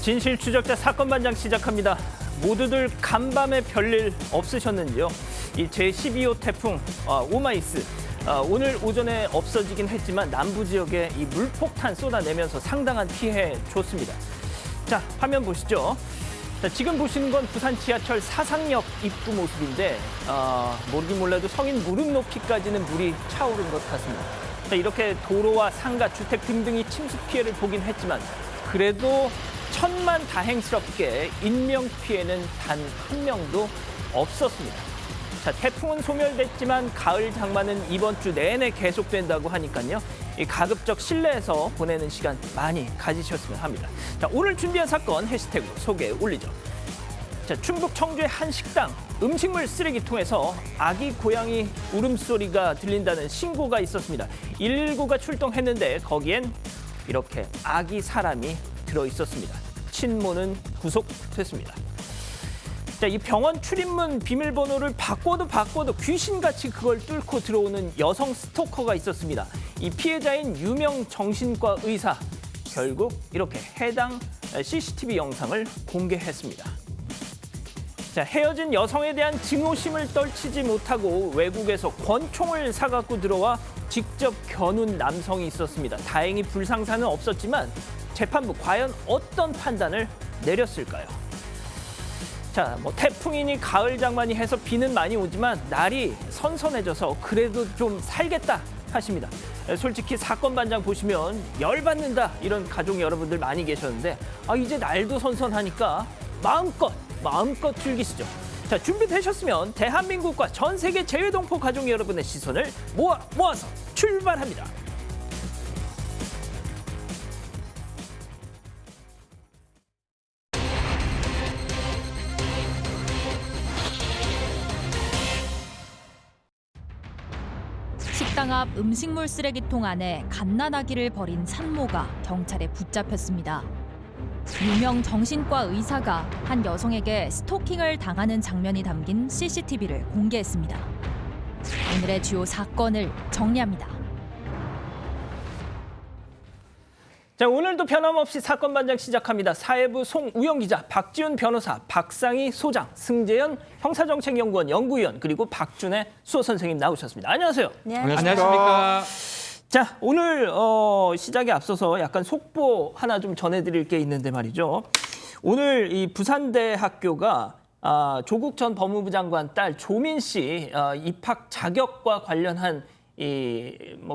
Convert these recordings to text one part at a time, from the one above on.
진실 추적자 사건 반장 시작합니다. 모두들 간밤에 별일 없으셨는지요? 이 제12호 태풍 오마이스 오늘 오전에 없어지긴 했지만 남부 지역에 이 물폭탄 쏟아내면서 상당한 피해 줬습니다. 자, 화면 보시죠. 자, 지금 보시는 건 부산 지하철 사상역 입구 모습인데 모르긴 몰라도 성인 무릎 높이까지는 물이 차오른 것 같습니다. 자, 이렇게 도로와 상가, 주택 등등이 침수 피해를 보긴 했지만 그래도 천만다행스럽게 인명 피해는 단 한 명도 없었습니다. 자, 태풍은 소멸됐지만 가을 장마는 이번 주 내내 계속된다고 하니까요. 이 가급적 실내에서 보내는 시간 많이 가지셨으면 합니다. 자, 오늘 준비한 사건 해시태그로 소개해 올리죠. 자, 충북 청주의 한 식당 음식물 쓰레기통에서 아기 고양이 울음소리가 들린다는 신고가 있었습니다. 119가 출동했는데 거기엔 이렇게 아기 사람이 들어있었습니다. 친모는 구속됐습니다. 자, 이 병원 출입문 비밀번호를 바꿔도 귀신같이 그걸 뚫고 들어오는 여성 스토커가 있었습니다. 이 피해자인 유명 정신과 의사, 결국 이렇게 해당 CCTV 영상을 공개했습니다. 자, 헤어진 여성에 대한 증오심을 떨치지 못하고 외국에서 권총을 사갖고 들어와 직접 겨눈 남성이 있었습니다. 다행히 불상사는 없었지만 재판부 과연 어떤 판단을 내렸을까요? 자, 뭐 태풍이니 가을 장마니 해서 비는 많이 오지만 날이 선선해져서 그래도 좀 살겠다 하십니다. 솔직히 사건 반장 보시면 열받는다 이런 가족 여러분들 많이 계셨는데 이제 날도 선선하니까 마음껏 즐기시죠. 자, 준비되셨으면 대한민국과 전 세계 재외동포 가족 여러분의 시선을 모아서 출발합니다. 식당 앞 음식물 쓰레기통 안에 갓난아기를 버린 산모가 경찰에 붙잡혔습니다. 유명 정신과 의사가 한 여성에게 스토킹을 당하는 장면이 담긴 CCTV를 공개했습니다. 오늘의 주요 사건을 정리합니다. 자, 오늘도 변함없이 사건 반장 시작합니다. 사회부 송우영 기자, 박지훈 변호사, 박상희 소장, 승재현 형사정책연구원 연구위원, 그리고 박준혜 수호 선생님 나오셨습니다. 안녕하세요. 네. 안녕하십니까. 자, 오늘 시작에 앞서서 약간 속보 하나 좀 전해드릴 게 있는데 말이죠. 오늘 이 부산대학교가 조국 전 법무부 장관 딸 조민 씨 입학 자격과 관련한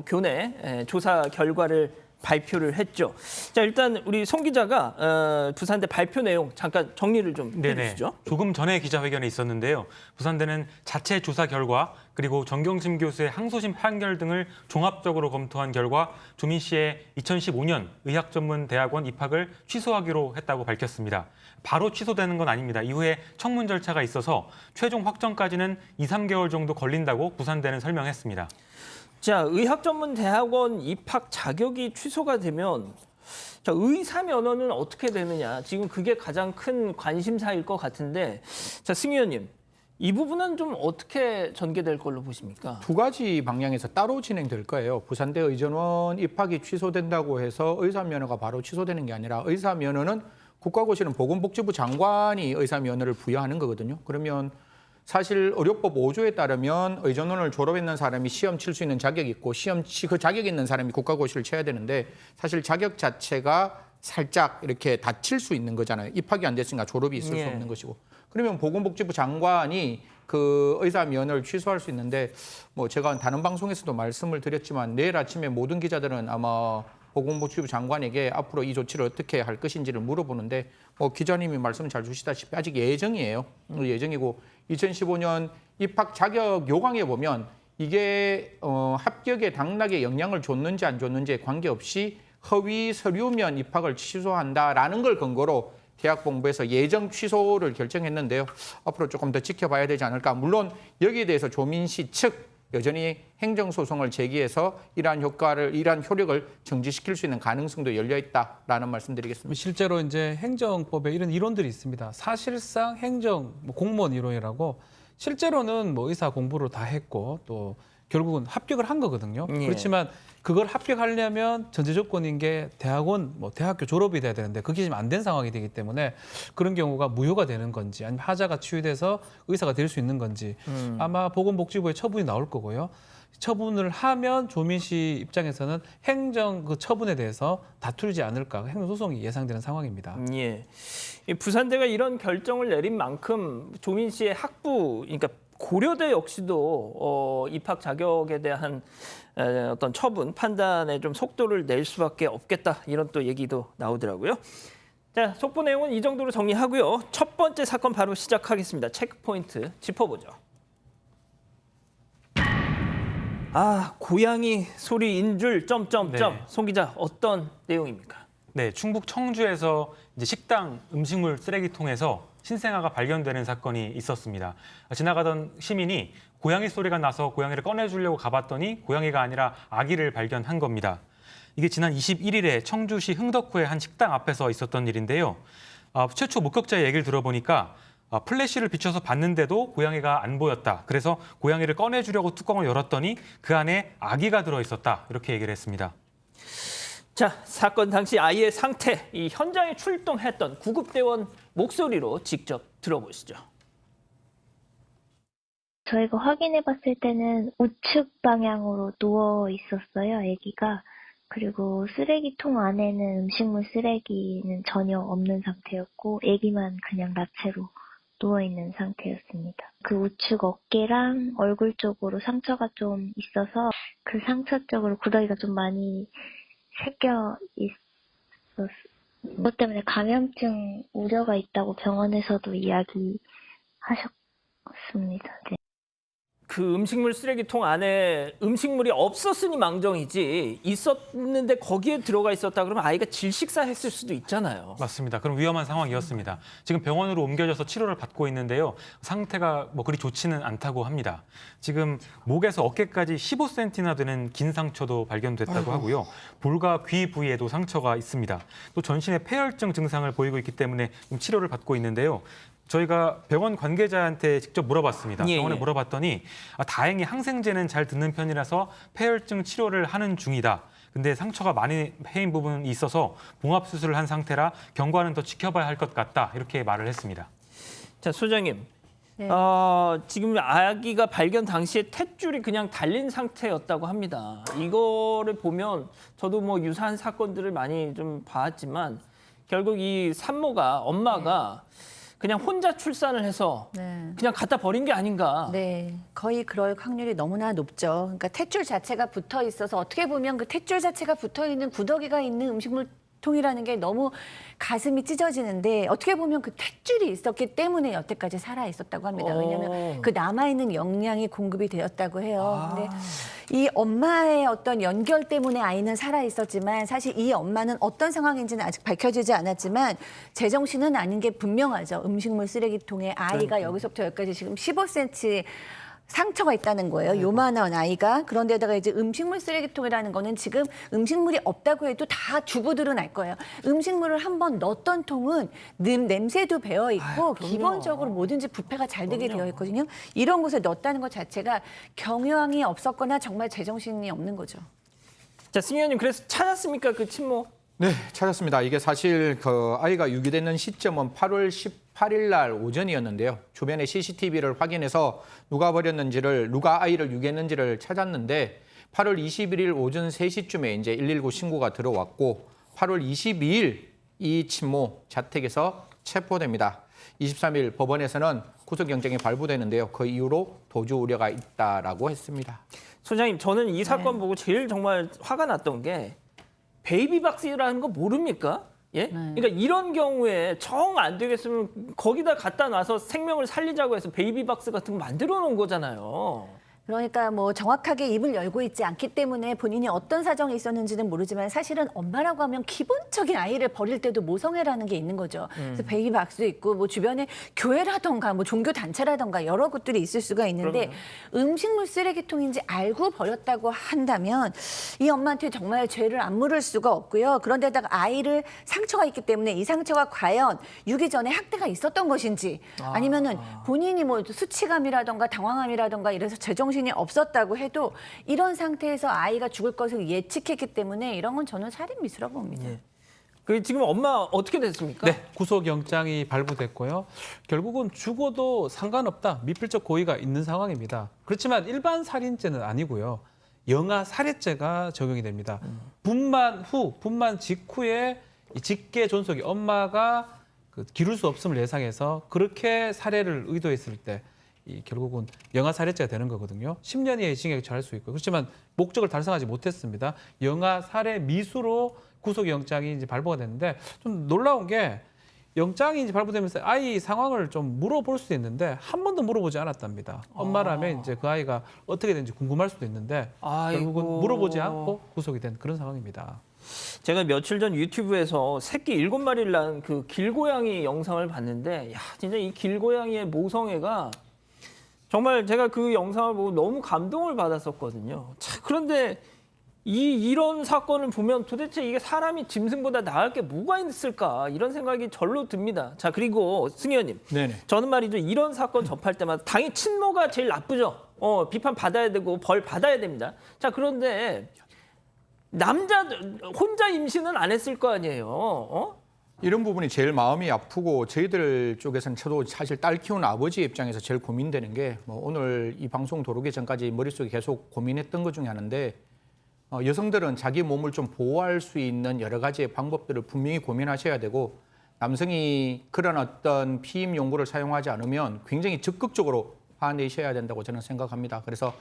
교내 조사 결과를 발표를 했죠. 자, 일단 우리 송 기자가 부산대 발표 내용 잠깐 정리를 좀 해주시죠. 조금 전에 기자회견에 있었는데요. 부산대는 자체 조사 결과 그리고 정경심 교수의 항소심 판결 등을 종합적으로 검토한 결과 조민 씨의 2015년 의학전문대학원 입학을 취소하기로 했다고 밝혔습니다. 바로 취소되는 건 아닙니다. 이후에 청문 절차가 있어서 최종 확정까지는 2, 3개월 정도 걸린다고 부산대는 설명했습니다. 자, 의학전문대학원 입학 자격이 취소가 되면 자, 의사 면허는 어떻게 되느냐. 지금 그게 가장 큰 관심사일 것 같은데, 자, 승 의원님, 이 부분은 좀 어떻게 전개될 걸로 보십니까? 두 가지 방향에서 따로 진행될 거예요. 부산대 의전원 입학이 취소된다고 해서 의사 면허가 바로 취소되는 게 아니라 의사 면허는 국가고시는 보건복지부 장관이 의사 면허를 부여하는 거거든요. 그러면 사실 의료법 5조에 따르면 의전원을 졸업했는 사람이 시험 칠 수 있는 자격이 있고 그 자격이 있는 사람이 국가고시를 쳐야 되는데 사실 자격 자체가 살짝 이렇게 다칠 수 있는 거잖아요. 입학이 안 됐으니까 졸업이 있을 수 없는 것이고. 그러면 보건복지부 장관이 그 의사 면허를 취소할 수 있는데 뭐 제가 다른 방송에서도 말씀을 드렸지만 내일 아침에 모든 기자들은 아마 보건복지부 장관에게 앞으로 이 조치를 어떻게 할 것인지를 물어보는데 기자님이 말씀 잘 주시다시피 아직 예정이에요. 예정이고 2015년 입학 자격 요강에 보면 이게 합격에 당락에 영향을 줬는지 안 줬는지에 관계없이 허위 서류면 입학을 취소한다라는 걸 근거로 대학본부에서 예정 취소를 결정했는데요. 앞으로 조금 더 지켜봐야 되지 않을까. 물론 여기에 대해서 조민 씨 측 여전히 행정소송을 제기해서 이러한 효력을 정지시킬 수 있는 가능성도 열려 있다라는 말씀드리겠습니다. 실제로 이제 행정법에 이런 이론들이 있습니다. 사실상 행정 공무원 이론이라고 실제로는 의사 공부를 다 했고 또 결국은 합격을 한 거거든요. 예. 그렇지만 그걸 합격하려면 전제 조건인 게 대학원, 대학교 졸업이 돼야 되는데 그게 지금 안 된 상황이 되기 때문에 그런 경우가 무효가 되는 건지 아니면 하자가 치유돼서 의사가 될 수 있는 건지 아마 보건복지부의 처분이 나올 거고요. 처분을 하면 조민 씨 입장에서는 행정 그 처분에 대해서 다투지 않을까 행정소송이 예상되는 상황입니다. 예. 이 부산대가 이런 결정을 내린 만큼 조민 씨의 학부, 그러니까 고려대 역시도 입학 자격에 대한 어떤 처분, 판단에 좀 속도를 낼 수밖에 없겠다. 이런 또 얘기도 나오더라고요. 자, 속보 내용은 이 정도로 정리하고요. 첫 번째 사건 바로 시작하겠습니다. 체크포인트 짚어보죠. 고양이 소리인 줄 점점점. 네. 송 기자, 어떤 내용입니까? 네, 충북 청주에서 이제 식당 음식물 쓰레기통에서 신생아가 발견되는 사건이 있었습니다. 지나가던 시민이 고양이 소리가 나서 고양이를 꺼내주려고 가봤더니 고양이가 아니라 아기를 발견한 겁니다. 이게 지난 21일에 청주시 흥덕구의 한 식당 앞에서 있었던 일인데요. 최초 목격자의 얘기를 들어보니까 플래시를 비춰서 봤는데도 고양이가 안 보였다. 그래서 고양이를 꺼내주려고 뚜껑을 열었더니 그 안에 아기가 들어있었다. 이렇게 얘기를 했습니다. 자, 사건 당시 아이의 상태, 이 현장에 출동했던 구급대원 목소리로 직접 들어보시죠. 저희가 확인해 봤을 때는 우측 방향으로 누워 있었어요, 아기가. 그리고 쓰레기통 안에는 음식물 쓰레기는 전혀 없는 상태였고, 아기만 그냥 나체로 누워 있는 상태였습니다. 그 우측 어깨랑 얼굴 쪽으로 상처가 좀 있어서 그 상처 쪽으로 구더기가 좀 많이 새겨 있었어요. 그것 때문에 감염증 우려가 있다고 병원에서도 이야기하셨습니다. 네. 그 음식물 쓰레기통 안에 음식물이 없었으니 망정이지 있었는데 거기에 들어가 있었다 그러면 아이가 질식사했을 수도 있잖아요. 맞습니다. 그럼 위험한 상황이었습니다. 지금 병원으로 옮겨져서 치료를 받고 있는데요. 상태가 그리 좋지는 않다고 합니다. 지금 목에서 어깨까지 15cm나 되는 긴 상처도 발견됐다고 하고요. 볼과 귀 부위에도 상처가 있습니다. 또 전신에 폐혈증 증상을 보이고 있기 때문에 지금 치료를 받고 있는데요. 저희가 병원 관계자한테 직접 물어봤습니다. 예, 병원에 예. 물어봤더니 다행히 항생제는 잘 듣는 편이라서 폐혈증 치료를 하는 중이다. 근데 상처가 많이 패인 부분이 있어서 봉합 수술을 한 상태라 경과는 더 지켜봐야 할 것 같다. 이렇게 말을 했습니다. 자, 소장님. 네. 지금 아기가 발견 당시에 탯줄이 그냥 달린 상태였다고 합니다. 이거를 보면 저도 뭐 유사한 사건들을 많이 좀 봤지만 결국 이 산모가 엄마가 그냥 혼자 출산을 해서 네. 그냥 갖다 버린 게 아닌가. 네, 거의 그럴 확률이 너무나 높죠. 그러니까 탯줄 자체가 붙어 있어서 어떻게 보면 그 탯줄 자체가 붙어 있는 구더기가 있는 음식물 통이라는 게 너무 가슴이 찢어지는데 어떻게 보면 그 탯줄이 있었기 때문에 여태까지 살아 있었다고 합니다. 왜냐하면 그 남아있는 영양이 공급이 되었다고 해요. 근데 이 엄마의 어떤 연결 때문에 아이는 살아 있었지만 사실 이 엄마는 어떤 상황인지는 아직 밝혀지지 않았지만 제정신은 아닌 게 분명하죠. 음식물 쓰레기통에 아이가 여기서부터 여기까지 지금 15cm 상처가 있다는 거예요. 요만한 아이가. 그런데다가 이제 음식물 쓰레기통이라는 거는 지금 음식물이 없다고 해도 다 주부들은 알 거예요. 음식물을 한번 넣었던 통은 냄새도 배어 있고 기본적으로 뭐든지 부패가 잘 되게 되어 있거든요. 이런 곳에 넣었다는 것 자체가 경영이 없었거나 정말 제정신이 없는 거죠. 자, 승 의원님 그래서 찾았습니까? 그 친모? 네, 찾았습니다. 이게 사실 그 아이가 유기되는 시점은 8월 18일 날 오전이었는데요. 주변에 CCTV를 확인해서 누가 버렸는지를, 누가 아이를 유기했는지를 찾았는데 8월 21일 오전 3시쯤에 이제 119 신고가 들어왔고 8월 22일 이 친모 자택에서 체포됩니다. 23일 법원에서는 구속영장이 발부되는데요. 그 이후로 도주 우려가 있다라고 했습니다. 소장님, 저는 이 사건 보고 제일 정말 화가 났던 게 베이비박스라는 거 모릅니까? 예? 그러니까 이런 경우에 정 안 되겠으면 거기다 갖다 놔서 생명을 살리자고 해서 베이비박스 같은 거 만들어 놓은 거잖아요. 그러니까 뭐 정확하게 입을 열고 있지 않기 때문에 본인이 어떤 사정이 있었는지는 모르지만 사실은 엄마라고 하면 기본적인 아이를 버릴 때도 모성애라는 게 있는 거죠. 그래서 베이비박스도 있고 뭐 주변에 교회라던가 뭐 종교 단체라던가 여러 곳들이 있을 수가 있는데 음식물 쓰레기통인지 알고 버렸다고 한다면 이 엄마한테 정말 죄를 안 물을 수가 없고요. 그런데다가 아이를 상처가 있기 때문에 이 상처가 과연 유기 전에 학대가 있었던 것인지 아니면은 본인이 뭐 수치감이라던가 당황함이라던가 이래서 제정신이 정신이 없었다고 해도 이런 상태에서 아이가 죽을 것을 예측했기 때문에 이런 건 저는 살인 미수라고 봅니다. 예. 그 지금 엄마 어떻게 됐습니까? 네, 구속영장이 발부됐고요. 결국은 죽어도 상관없다. 미필적 고의가 있는 상황입니다. 그렇지만 일반 살인죄는 아니고요. 영아 살해죄가 적용이 됩니다. 분만 직후에 이 직계 존속이 엄마가 그 기를 수 없음을 예상해서 그렇게 살해를 의도했을 때 결국은 영아 살해죄가 되는 거거든요. 10년 이하의 징역에 처할 수 있고 그렇지만 목적을 달성하지 못했습니다. 영아 살해 미수로 구속영장이 이제 발부가 됐는데 좀 놀라운 게 영장이 이제 발부되면서 아이 상황을 좀 물어볼 수도 있는데 한 번도 물어보지 않았답니다. 엄마라면 이제 그 아이가 어떻게 되는지 궁금할 수도 있는데 결국은 아이고. 물어보지 않고 구속이 된 그런 상황입니다. 제가 며칠 전 유튜브에서 새끼 7마리를 낳은 그 길고양이 영상을 봤는데, 야, 진짜 이 길고양이의 모성애가 정말 제가 그 영상을 보고 너무 감동을 받았었거든요. 자, 그런데 이런 사건을 보면 도대체 이게 사람이 짐승보다 나을 게 뭐가 있을까 이런 생각이 절로 듭니다. 자, 그리고 승 의원님, 네네. 저는 말이죠, 이런 사건 접할 때마다 당연히 친모가 제일 나쁘죠. 비판 받아야 되고 벌 받아야 됩니다. 자, 그런데 남자 혼자 임신은 안 했을 거 아니에요. 이런 부분이 제일 마음이 아프고 저희들 쪽에서는 저도 사실 딸 키우는 아버지 입장에서 제일 고민되는 게 뭐 오늘 이 방송 들어오기 전까지 머릿속에 계속 고민했던 것 중에 하나인데 여성들은 자기 몸을 좀 보호할 수 있는 여러 가지의 방법들을 분명히 고민하셔야 되고 남성이 그런 어떤 피임 용구를 사용하지 않으면 굉장히 적극적으로 화내셔야 된다고 저는 생각합니다. 그래서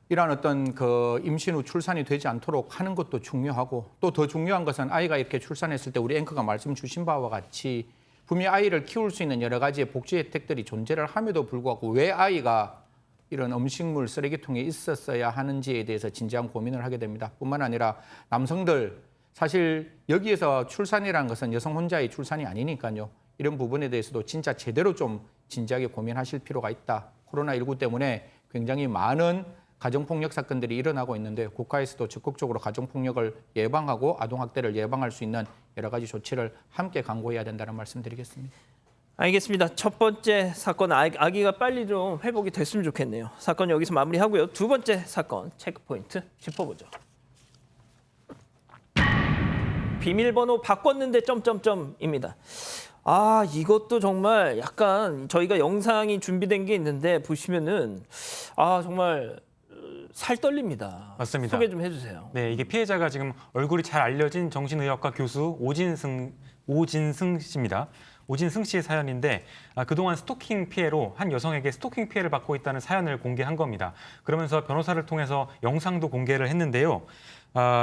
이러한 어떤 그 임신 후 출산이 되지 않도록 하는 것도 중요하고 또 더 중요한 것은 아이가 이렇게 출산했을 때 우리 앵커가 말씀 주신 바와 같이 분명히 아이를 키울 수 있는 여러 가지의 복지 혜택들이 존재를 함에도 불구하고 왜 아이가 이런 음식물 쓰레기통에 있었어야 하는지에 대해서 진지한 고민을 하게 됩니다. 뿐만 아니라 남성들 사실 여기에서 출산이라는 것은 여성 혼자의 출산이 아니니까요. 이런 부분에 대해서도 진짜 제대로 좀 진지하게 고민하실 필요가 있다. 코로나19 때문에 굉장히 많은 가정폭력 사건들이 일어나고 있는데 국가에서도 적극적으로 가정폭력을 예방하고 아동학대를 예방할 수 있는 여러 가지 조치를 함께 강구해야 된다는 말씀드리겠습니다. 알겠습니다. 첫 번째 사건 아기가 빨리 좀 회복이 됐으면 좋겠네요. 사건 여기서 마무리하고요. 두 번째 사건 체크포인트 짚어보죠. 비밀번호 바꿨는데 점점점입니다. 아, 이것도 정말 약간 저희가 영상이 준비된 게 있는데 보시면은 정말 살 떨립니다. 맞습니다. 소개 좀 해주세요. 네, 이게 피해자가 지금 얼굴이 잘 알려진 정신의학과 교수 오진승 씨입니다. 오진승 씨의 사연인데 그동안 스토킹 피해로 한 여성에게 스토킹 피해를 받고 있다는 사연을 공개한 겁니다. 그러면서 변호사를 통해서 영상도 공개를 했는데요.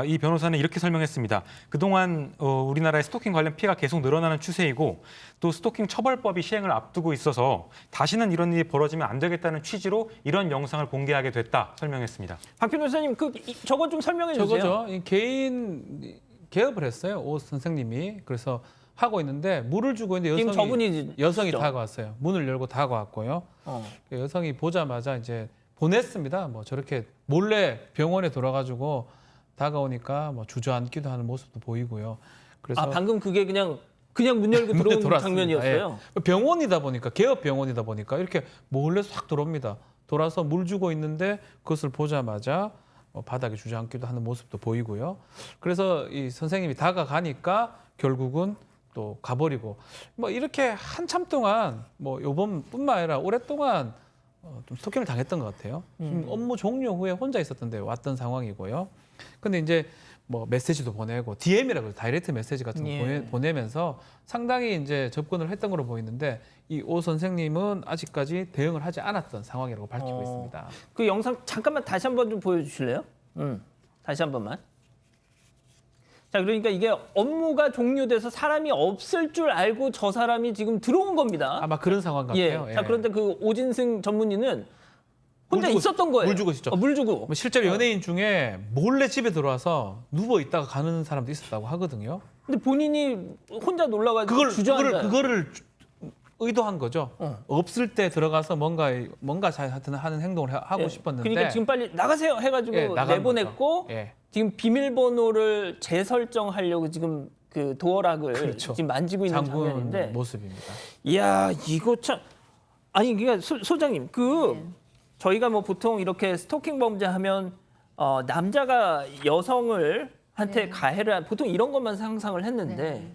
이 변호사는 이렇게 설명했습니다. 그동안 우리나라의 스토킹 관련 피해가 계속 늘어나는 추세이고 또 스토킹 처벌법이 시행을 앞두고 있어서 다시는 이런 일이 벌어지면 안 되겠다는 취지로 이런 영상을 공개하게 됐다 설명했습니다. 박 변호사님, 저거 좀 설명해 주세요. 저거죠. 이 개인 개업을 했어요. 오 선생님이. 그래서 하고 있는데 물을 주고 있는데 여성이 다가왔어요. 문을 열고 다가왔고요. 여성이 보자마자 이제 보냈습니다. 뭐 저렇게 몰래 병원에 돌아가지고 다가오니까 뭐 주저앉기도 하는 모습도 보이고요. 그래서 방금 그게 그냥 문 열고 들어온 들어왔습니다. 장면이었어요. 예. 병원이다 보니까 개업 병원이다 보니까 이렇게 몰래 싹 들어옵니다. 돌아서 물 주고 있는데 그것을 보자마자 바닥에 주저앉기도 하는 모습도 보이고요. 그래서 이 선생님이 다가가니까 결국은 또 가버리고 뭐 이렇게 한참 동안 뭐 요번뿐만 아니라 오랫동안 좀 스토킹을 당했던 것 같아요. 업무 종료 후에 혼자 있었던 데 왔던 상황이고요. 근데 이제 뭐 메시지도 보내고 DM이라고 해서 다이렉트 메시지 같은 거 보내면서 상당히 이제 접근을 했던 걸로 보이는데 이 오 선생님은 아직까지 대응을 하지 않았던 상황이라고 밝히고 있습니다. 그 영상 잠깐만 다시 한번 좀 보여주실래요? 다시 한 번만. 자, 그러니까 이게 업무가 종료돼서 사람이 없을 줄 알고 저 사람이 지금 들어온 겁니다. 아마 그런 상황 같아요. 자, 그런데 그 오진승 전문의는 혼자 있었던 거예요. 물 주고 있었죠. 물 주고. 실제로 연예인 중에 몰래 집에 들어와서 누워 있다가 가는 사람도 있었다고 하거든요. 근데 본인이 혼자 놀라가지고 그거를 의도한 거죠. 없을 때 들어가서 뭔가 하여튼 하는 행동을 하고 싶었는데. 그러니까 지금 빨리 나가세요 해가지고 내보냈고 지금 비밀번호를 재설정하려고 지금 그 도어락을 지금 만지고 있는 장면인데 모습입니다. 이야, 이거 참. 아니 그러니까 소장님 저희가 뭐 보통 이렇게 스토킹 범죄 하면 남자가 여성을 한테 가해를 한 보통 이런 것만 상상을 했는데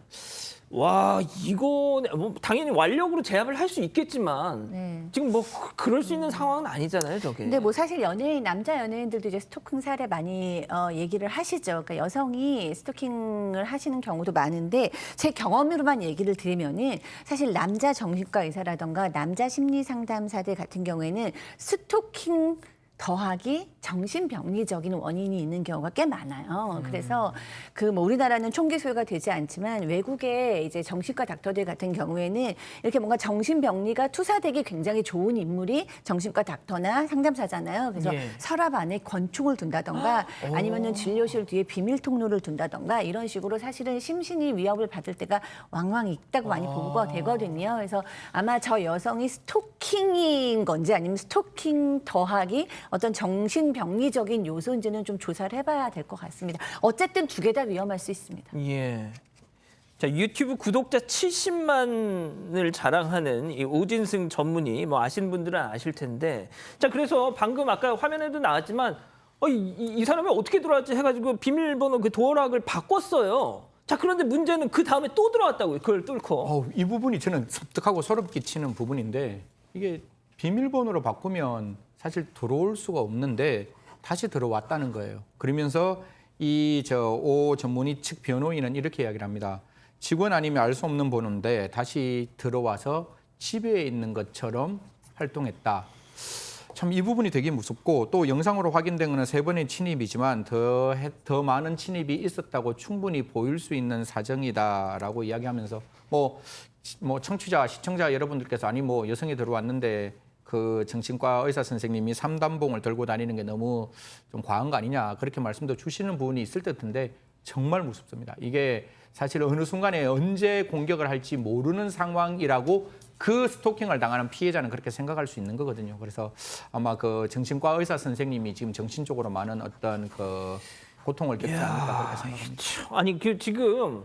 와 이거 뭐 당연히 완력으로 제압을 할 수 있겠지만 지금 뭐 그럴 수 있는 상황은 아니잖아요, 저게. 근데 뭐 사실 남자 연예인들도 이제 스토킹 사례 많이 얘기를 하시죠. 그러니까 여성이 스토킹을 하시는 경우도 많은데 제 경험으로만 얘기를 드리면은 사실 남자 정신과 의사라던가 남자 심리 상담사들 같은 경우에는 스토킹 더하기 정신병리적인 원인이 있는 경우가 꽤 많아요. 그래서 그 뭐 우리나라는 총기 소유가 되지 않지만 외국의 이제 정신과 닥터들 같은 경우에는 이렇게 뭔가 정신병리가 투사되기 굉장히 좋은 인물이 정신과 닥터나 상담사잖아요. 그래서 예. 서랍 안에 권총을 둔다던가 아니면은 진료실 뒤에 비밀 통로를 둔다던가 이런 식으로 사실은 심신이 위협을 받을 때가 왕왕 있다고 많이 보고가 되거든요. 그래서 아마 저 여성이 스토킹인 건지 아니면 스토킹 더하기 어떤 정신병리적인 요소인지는 좀 조사를 해봐야 될 것 같습니다. 어쨌든 두 개 다 위험할 수 있습니다. 예. 자, 유튜브 구독자 70만을 자랑하는 이 오진승 전문의 뭐 아시는 분들은 아실 텐데 자 그래서 방금 아까 화면에도 나왔지만 이 사람이 어떻게 들어왔지 해가지고 비밀번호 그 도어락을 바꿨어요. 자 그런데 문제는 그 다음에 또 들어왔다고요. 그걸 뚫고. 이 부분이 저는 섬뜩하고 소름 끼치는 부분인데 이게 비밀번호로 바꾸면 사실 들어올 수가 없는데 다시 들어왔다는 거예요. 그러면서 오 전문의 측 변호인은 이렇게 이야기를 합니다. 직원 아니면 알 수 없는 번호인데 다시 들어와서 집에 있는 것처럼 활동했다. 참 이 부분이 되게 무섭고 또 영상으로 확인된 거는 3번의 침입이지만 더 많은 침입이 있었다고 충분히 보일 수 있는 사정이다라고 이야기하면서 뭐 청취자, 시청자 여러분들께서 아니 뭐 여성이 들어왔는데 그 정신과 의사 선생님이 3단봉을 들고 다니는 게 너무 좀 과한 거 아니냐 그렇게 말씀도 주시는 부분이 있을 듯한데 정말 무섭습니다. 이게 사실 어느 순간에 언제 공격을 할지 모르는 상황이라고 그 스토킹을 당하는 피해자는 그렇게 생각할 수 있는 거거든요. 그래서 아마 그 정신과 의사 선생님이 지금 정신적으로 많은 어떤 그 고통을 겪지 않을까 그렇게 생각합니다. 아니 지금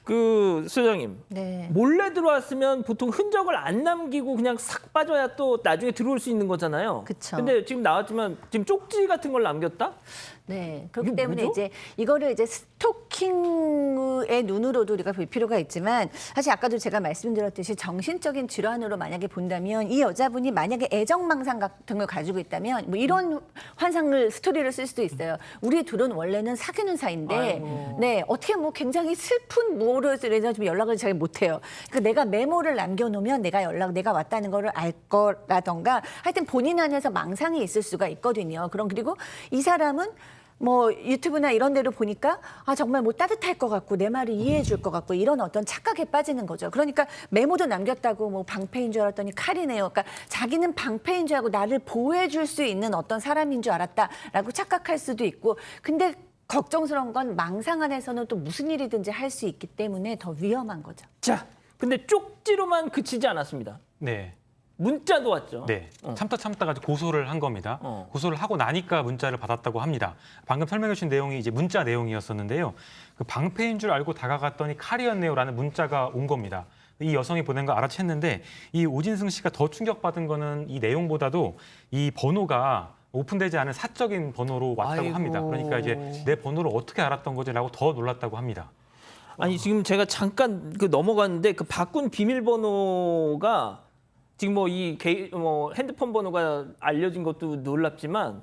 그 소장님 네. 몰래 들어왔으면 보통 흔적을 안 남기고 그냥 싹 빠져야 또 나중에 들어올 수 있는 거잖아요. 그쵸. 근데 지금 나왔지만 지금 쪽지 같은 걸 남겼다? 네. 그렇기 이게 때문에 뭐죠? 이제 이거를 이제 스토킹의 눈으로도 우리가 볼 필요가 있지만 사실 아까도 제가 말씀드렸듯이 정신적인 질환으로 만약에 본다면 이 여자분이 만약에 애정망상 같은 걸 가지고 있다면 뭐 이런 환상을 스토리를 쓸 수도 있어요. 우리 둘은 원래는 사귀는 사이인데 아이고. 네 어떻게 뭐 굉장히 슬픈 무엇을 좀 연락을 잘 못해요. 그러니까 내가 메모를 남겨놓으면 내가 왔다는 거를 알 거라던가 하여튼 본인 안에서 망상이 있을 수가 있거든요. 그리고 이 사람은 뭐 유튜브나 이런 데로 보니까 정말 뭐 따뜻할 것 같고 내 말을 이해해 줄 것 같고 이런 어떤 착각에 빠지는 거죠. 그러니까 메모도 남겼다고 뭐 방패인 줄 알았더니 칼이네요. 그러니까 자기는 방패인 줄 알고 나를 보호해 줄 수 있는 어떤 사람인 줄 알았다라고 착각할 수도 있고 근데 걱정스러운 건 망상 안에서는 또 무슨 일이든지 할 수 있기 때문에 더 위험한 거죠. 자, 근데 쪽지로만 그치지 않았습니다. 네. 문자도 왔죠. 네. 참다가 고소를 한 겁니다. 고소를 하고 나니까 문자를 받았다고 합니다. 방금 설명해 주신 내용이 이제 문자 내용이었었는데요. 그 방패인 줄 알고 다가갔더니 칼이었네요라는 문자가 온 겁니다. 이 여성이 보낸 거 알아챘는데 이 오진승 씨가 더 충격받은 거는 이 내용보다도 이 번호가 오픈되지 않은 사적인 번호로 왔다고 아이고. 합니다. 그러니까 이제 내 번호를 어떻게 알았던 거지라고 더 놀랐다고 합니다. 아니 지금 제가 잠깐 넘어갔는데 그 바꾼 비밀번호가 지금 뭐 핸드폰 번호가 알려진 것도 놀랍지만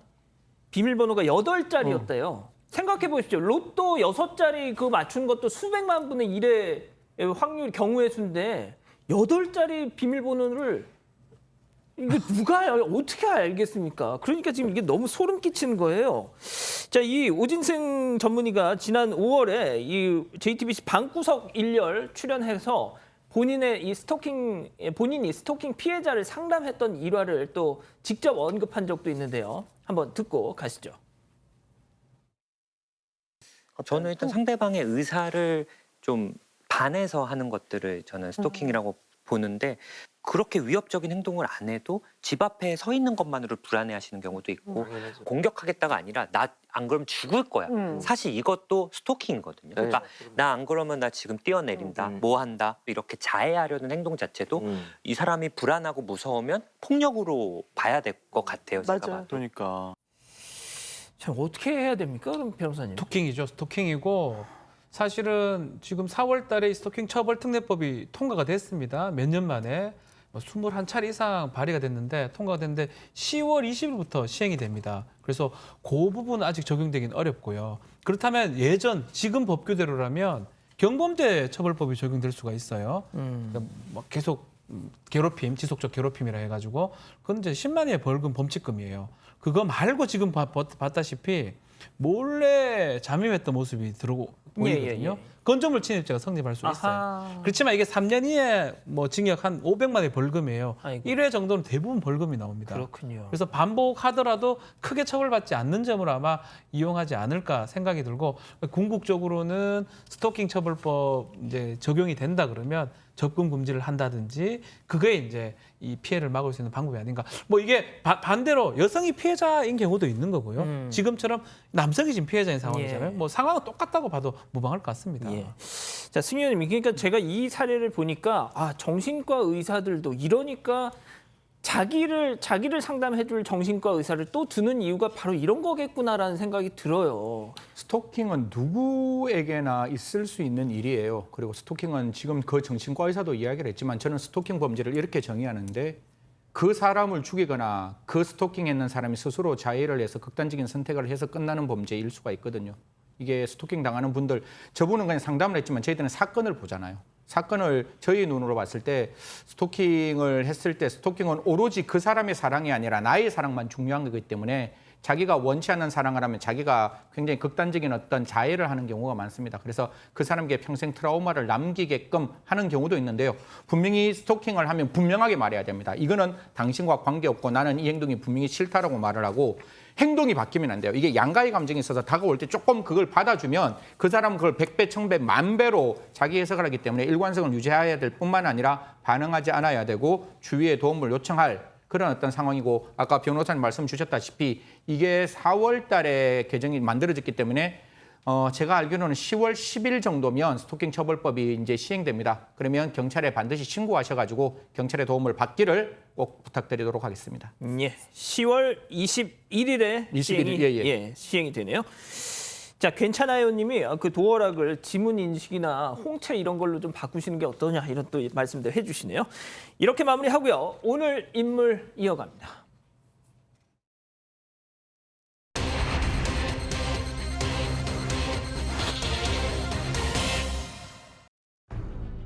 비밀번호가 8자리였대요. 생각해 보십시오. 로또 6자리 그거 맞춘 것도 수백만 분의 1의 확률 경우의 수인데 8자리 비밀번호를 이거 누가 어떻게 알겠습니까? 그러니까 지금 이게 너무 소름 끼치는 거예요. 자, 이 오진승 전문의가 지난 5월에 이 JTBC 방구석 일열 출연해서 본인이 스토킹 피해자를 상담했던 일화를 또 직접 언급한 적도 있는데요. 한번 듣고 가시죠. 저는 일단 상대방의 의사를 좀 반해서 하는 것들을 저는 스토킹이라고 보는데 그렇게 위협적인 행동을 안 해도 집 앞에 서 있는 것만으로 불안해하시는 경우도 있고 공격하겠다가 아니라 나 안 그러면 죽을 거야. 사실 이것도 스토킹이거든요. 그러니까 나 안 그러면 나 지금 뛰어내린다. 뭐 한다. 이렇게 자해하려는 행동 자체도 이 사람이 불안하고 무서우면 폭력으로 봐야 될 것 같아요. 제가 봐도. 그러니까. 참 어떻게 해야 됩니까, 그럼 변호사님? 스토킹이죠. 스토킹이고 사실은 지금 4월 달에 이 스토킹 처벌 특례법이 통과가 됐습니다. 몇 년 만에 21차례 이상 발의가 됐는데 통과가 됐는데 10월 20일부터 시행이 됩니다. 그래서 그 부분은 아직 적용되긴 어렵고요. 그렇다면 지금 법규대로라면 경범죄 처벌법이 적용될 수가 있어요. 그러니까 뭐 계속 괴롭힘, 지속적 괴롭힘이라 해가지고 그건 이제 10만 원의 벌금 범칙금이에요. 그거 말고 지금 봤다시피 몰래 잠입했던 모습이 보이거든요. 건조물 침입죄가 성립할 수 있어요. 아하. 그렇지만 이게 3년 이내 뭐 징역 한 500만 원의 벌금이에요. 아이고. 1회 정도는 대부분 벌금이 나옵니다. 그렇군요. 그래서 반복하더라도 크게 처벌받지 않는 점으로 아마 이용하지 않을까 생각이 들고 궁극적으로는 스토킹 처벌법 이제 적용이 된다 그러면 접근 금지를 한다든지 그게 이제 이 피해를 막을 수 있는 방법이 아닌가. 뭐 이게 반대로 여성이 피해자인 경우도 있는 거고요. 지금처럼 남성이 지금 피해자인 상황이잖아요. 예. 뭐 상황은 똑같다고 봐도 무방할 것 같습니다. 예. 자, 승 의원님, 그러니까 제가 이 사례를 보니까 정신과 의사들도 이러니까 자기를 상담해줄 정신과 의사를 또 두는 이유가 바로 이런 거겠구나라는 생각이 들어요. 스토킹은 누구에게나 있을 수 있는 일이에요. 그리고 스토킹은 지금 그 정신과 의사도 이야기를 했지만 저는 스토킹 범죄를 이렇게 정의하는데 그 사람을 죽이거나 그 스토킹했는 사람이 스스로 자해를 해서 극단적인 선택을 해서 끝나는 범죄일 수가 있거든요. 이게 스토킹 당하는 분들, 저분은 그냥 상담을 했지만 저희들은 사건을 보잖아요. 사건을 저희 눈으로 봤을 때 스토킹을 했을 때 스토킹은 오로지 그 사람의 사랑이 아니라 나의 사랑만 중요한 거기 때문에 자기가 원치 않는 사랑을 하면 자기가 굉장히 극단적인 어떤 자해를 하는 경우가 많습니다. 그래서 그 사람에게 평생 트라우마를 남기게끔 하는 경우도 있는데요. 분명히 스토킹을 하면 분명하게 말해야 됩니다. 이거는 당신과 관계없고 나는 이 행동이 분명히 싫다라고 말을 하고 행동이 바뀌면 안 돼요. 이게 양가의 감정이 있어서 다가올 때 조금 그걸 받아주면 그 사람은 그걸 100배, 1000배, 만배로 자기 해석을 하기 때문에 일관성을 유지해야 될 뿐만 아니라 반응하지 않아야 되고 주위의 도움을 요청할 그런 어떤 상황이고 아까 변호사님 말씀 주셨다시피 이게 4월 달에 개정이 만들어졌기 때문에 제가 알기로는 10월 10일 정도면 스토킹 처벌법이 이제 시행됩니다. 그러면 경찰에 반드시 신고하셔가지고 경찰의 도움을 받기를 꼭 부탁드리도록 하겠습니다. 예, 10월 21일에 21일, 시행이 되네요. 자, 괜찮아요 님이 그 도어락을 지문 인식이나 홍채 이런 걸로 좀 바꾸시는 게 어떠냐 이런 또 말씀도 해주시네요. 이렇게 마무리하고요. 오늘 인물 이어갑니다.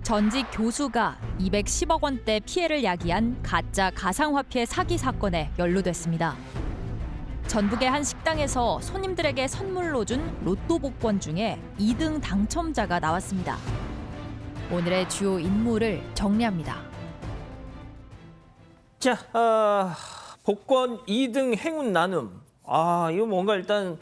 전직 교수가 210억 원대 피해를 야기한 가짜 가상화폐 사기 사건에 연루됐습니다. 전북의 한 식당에서 손님들에게 선물로 준 로또 복권 중에 2등 당첨자가 나왔습니다. 오늘의 주요 인물을 정리합니다. 자, 복권 2등 행운 나눔. 이거 뭔가 일단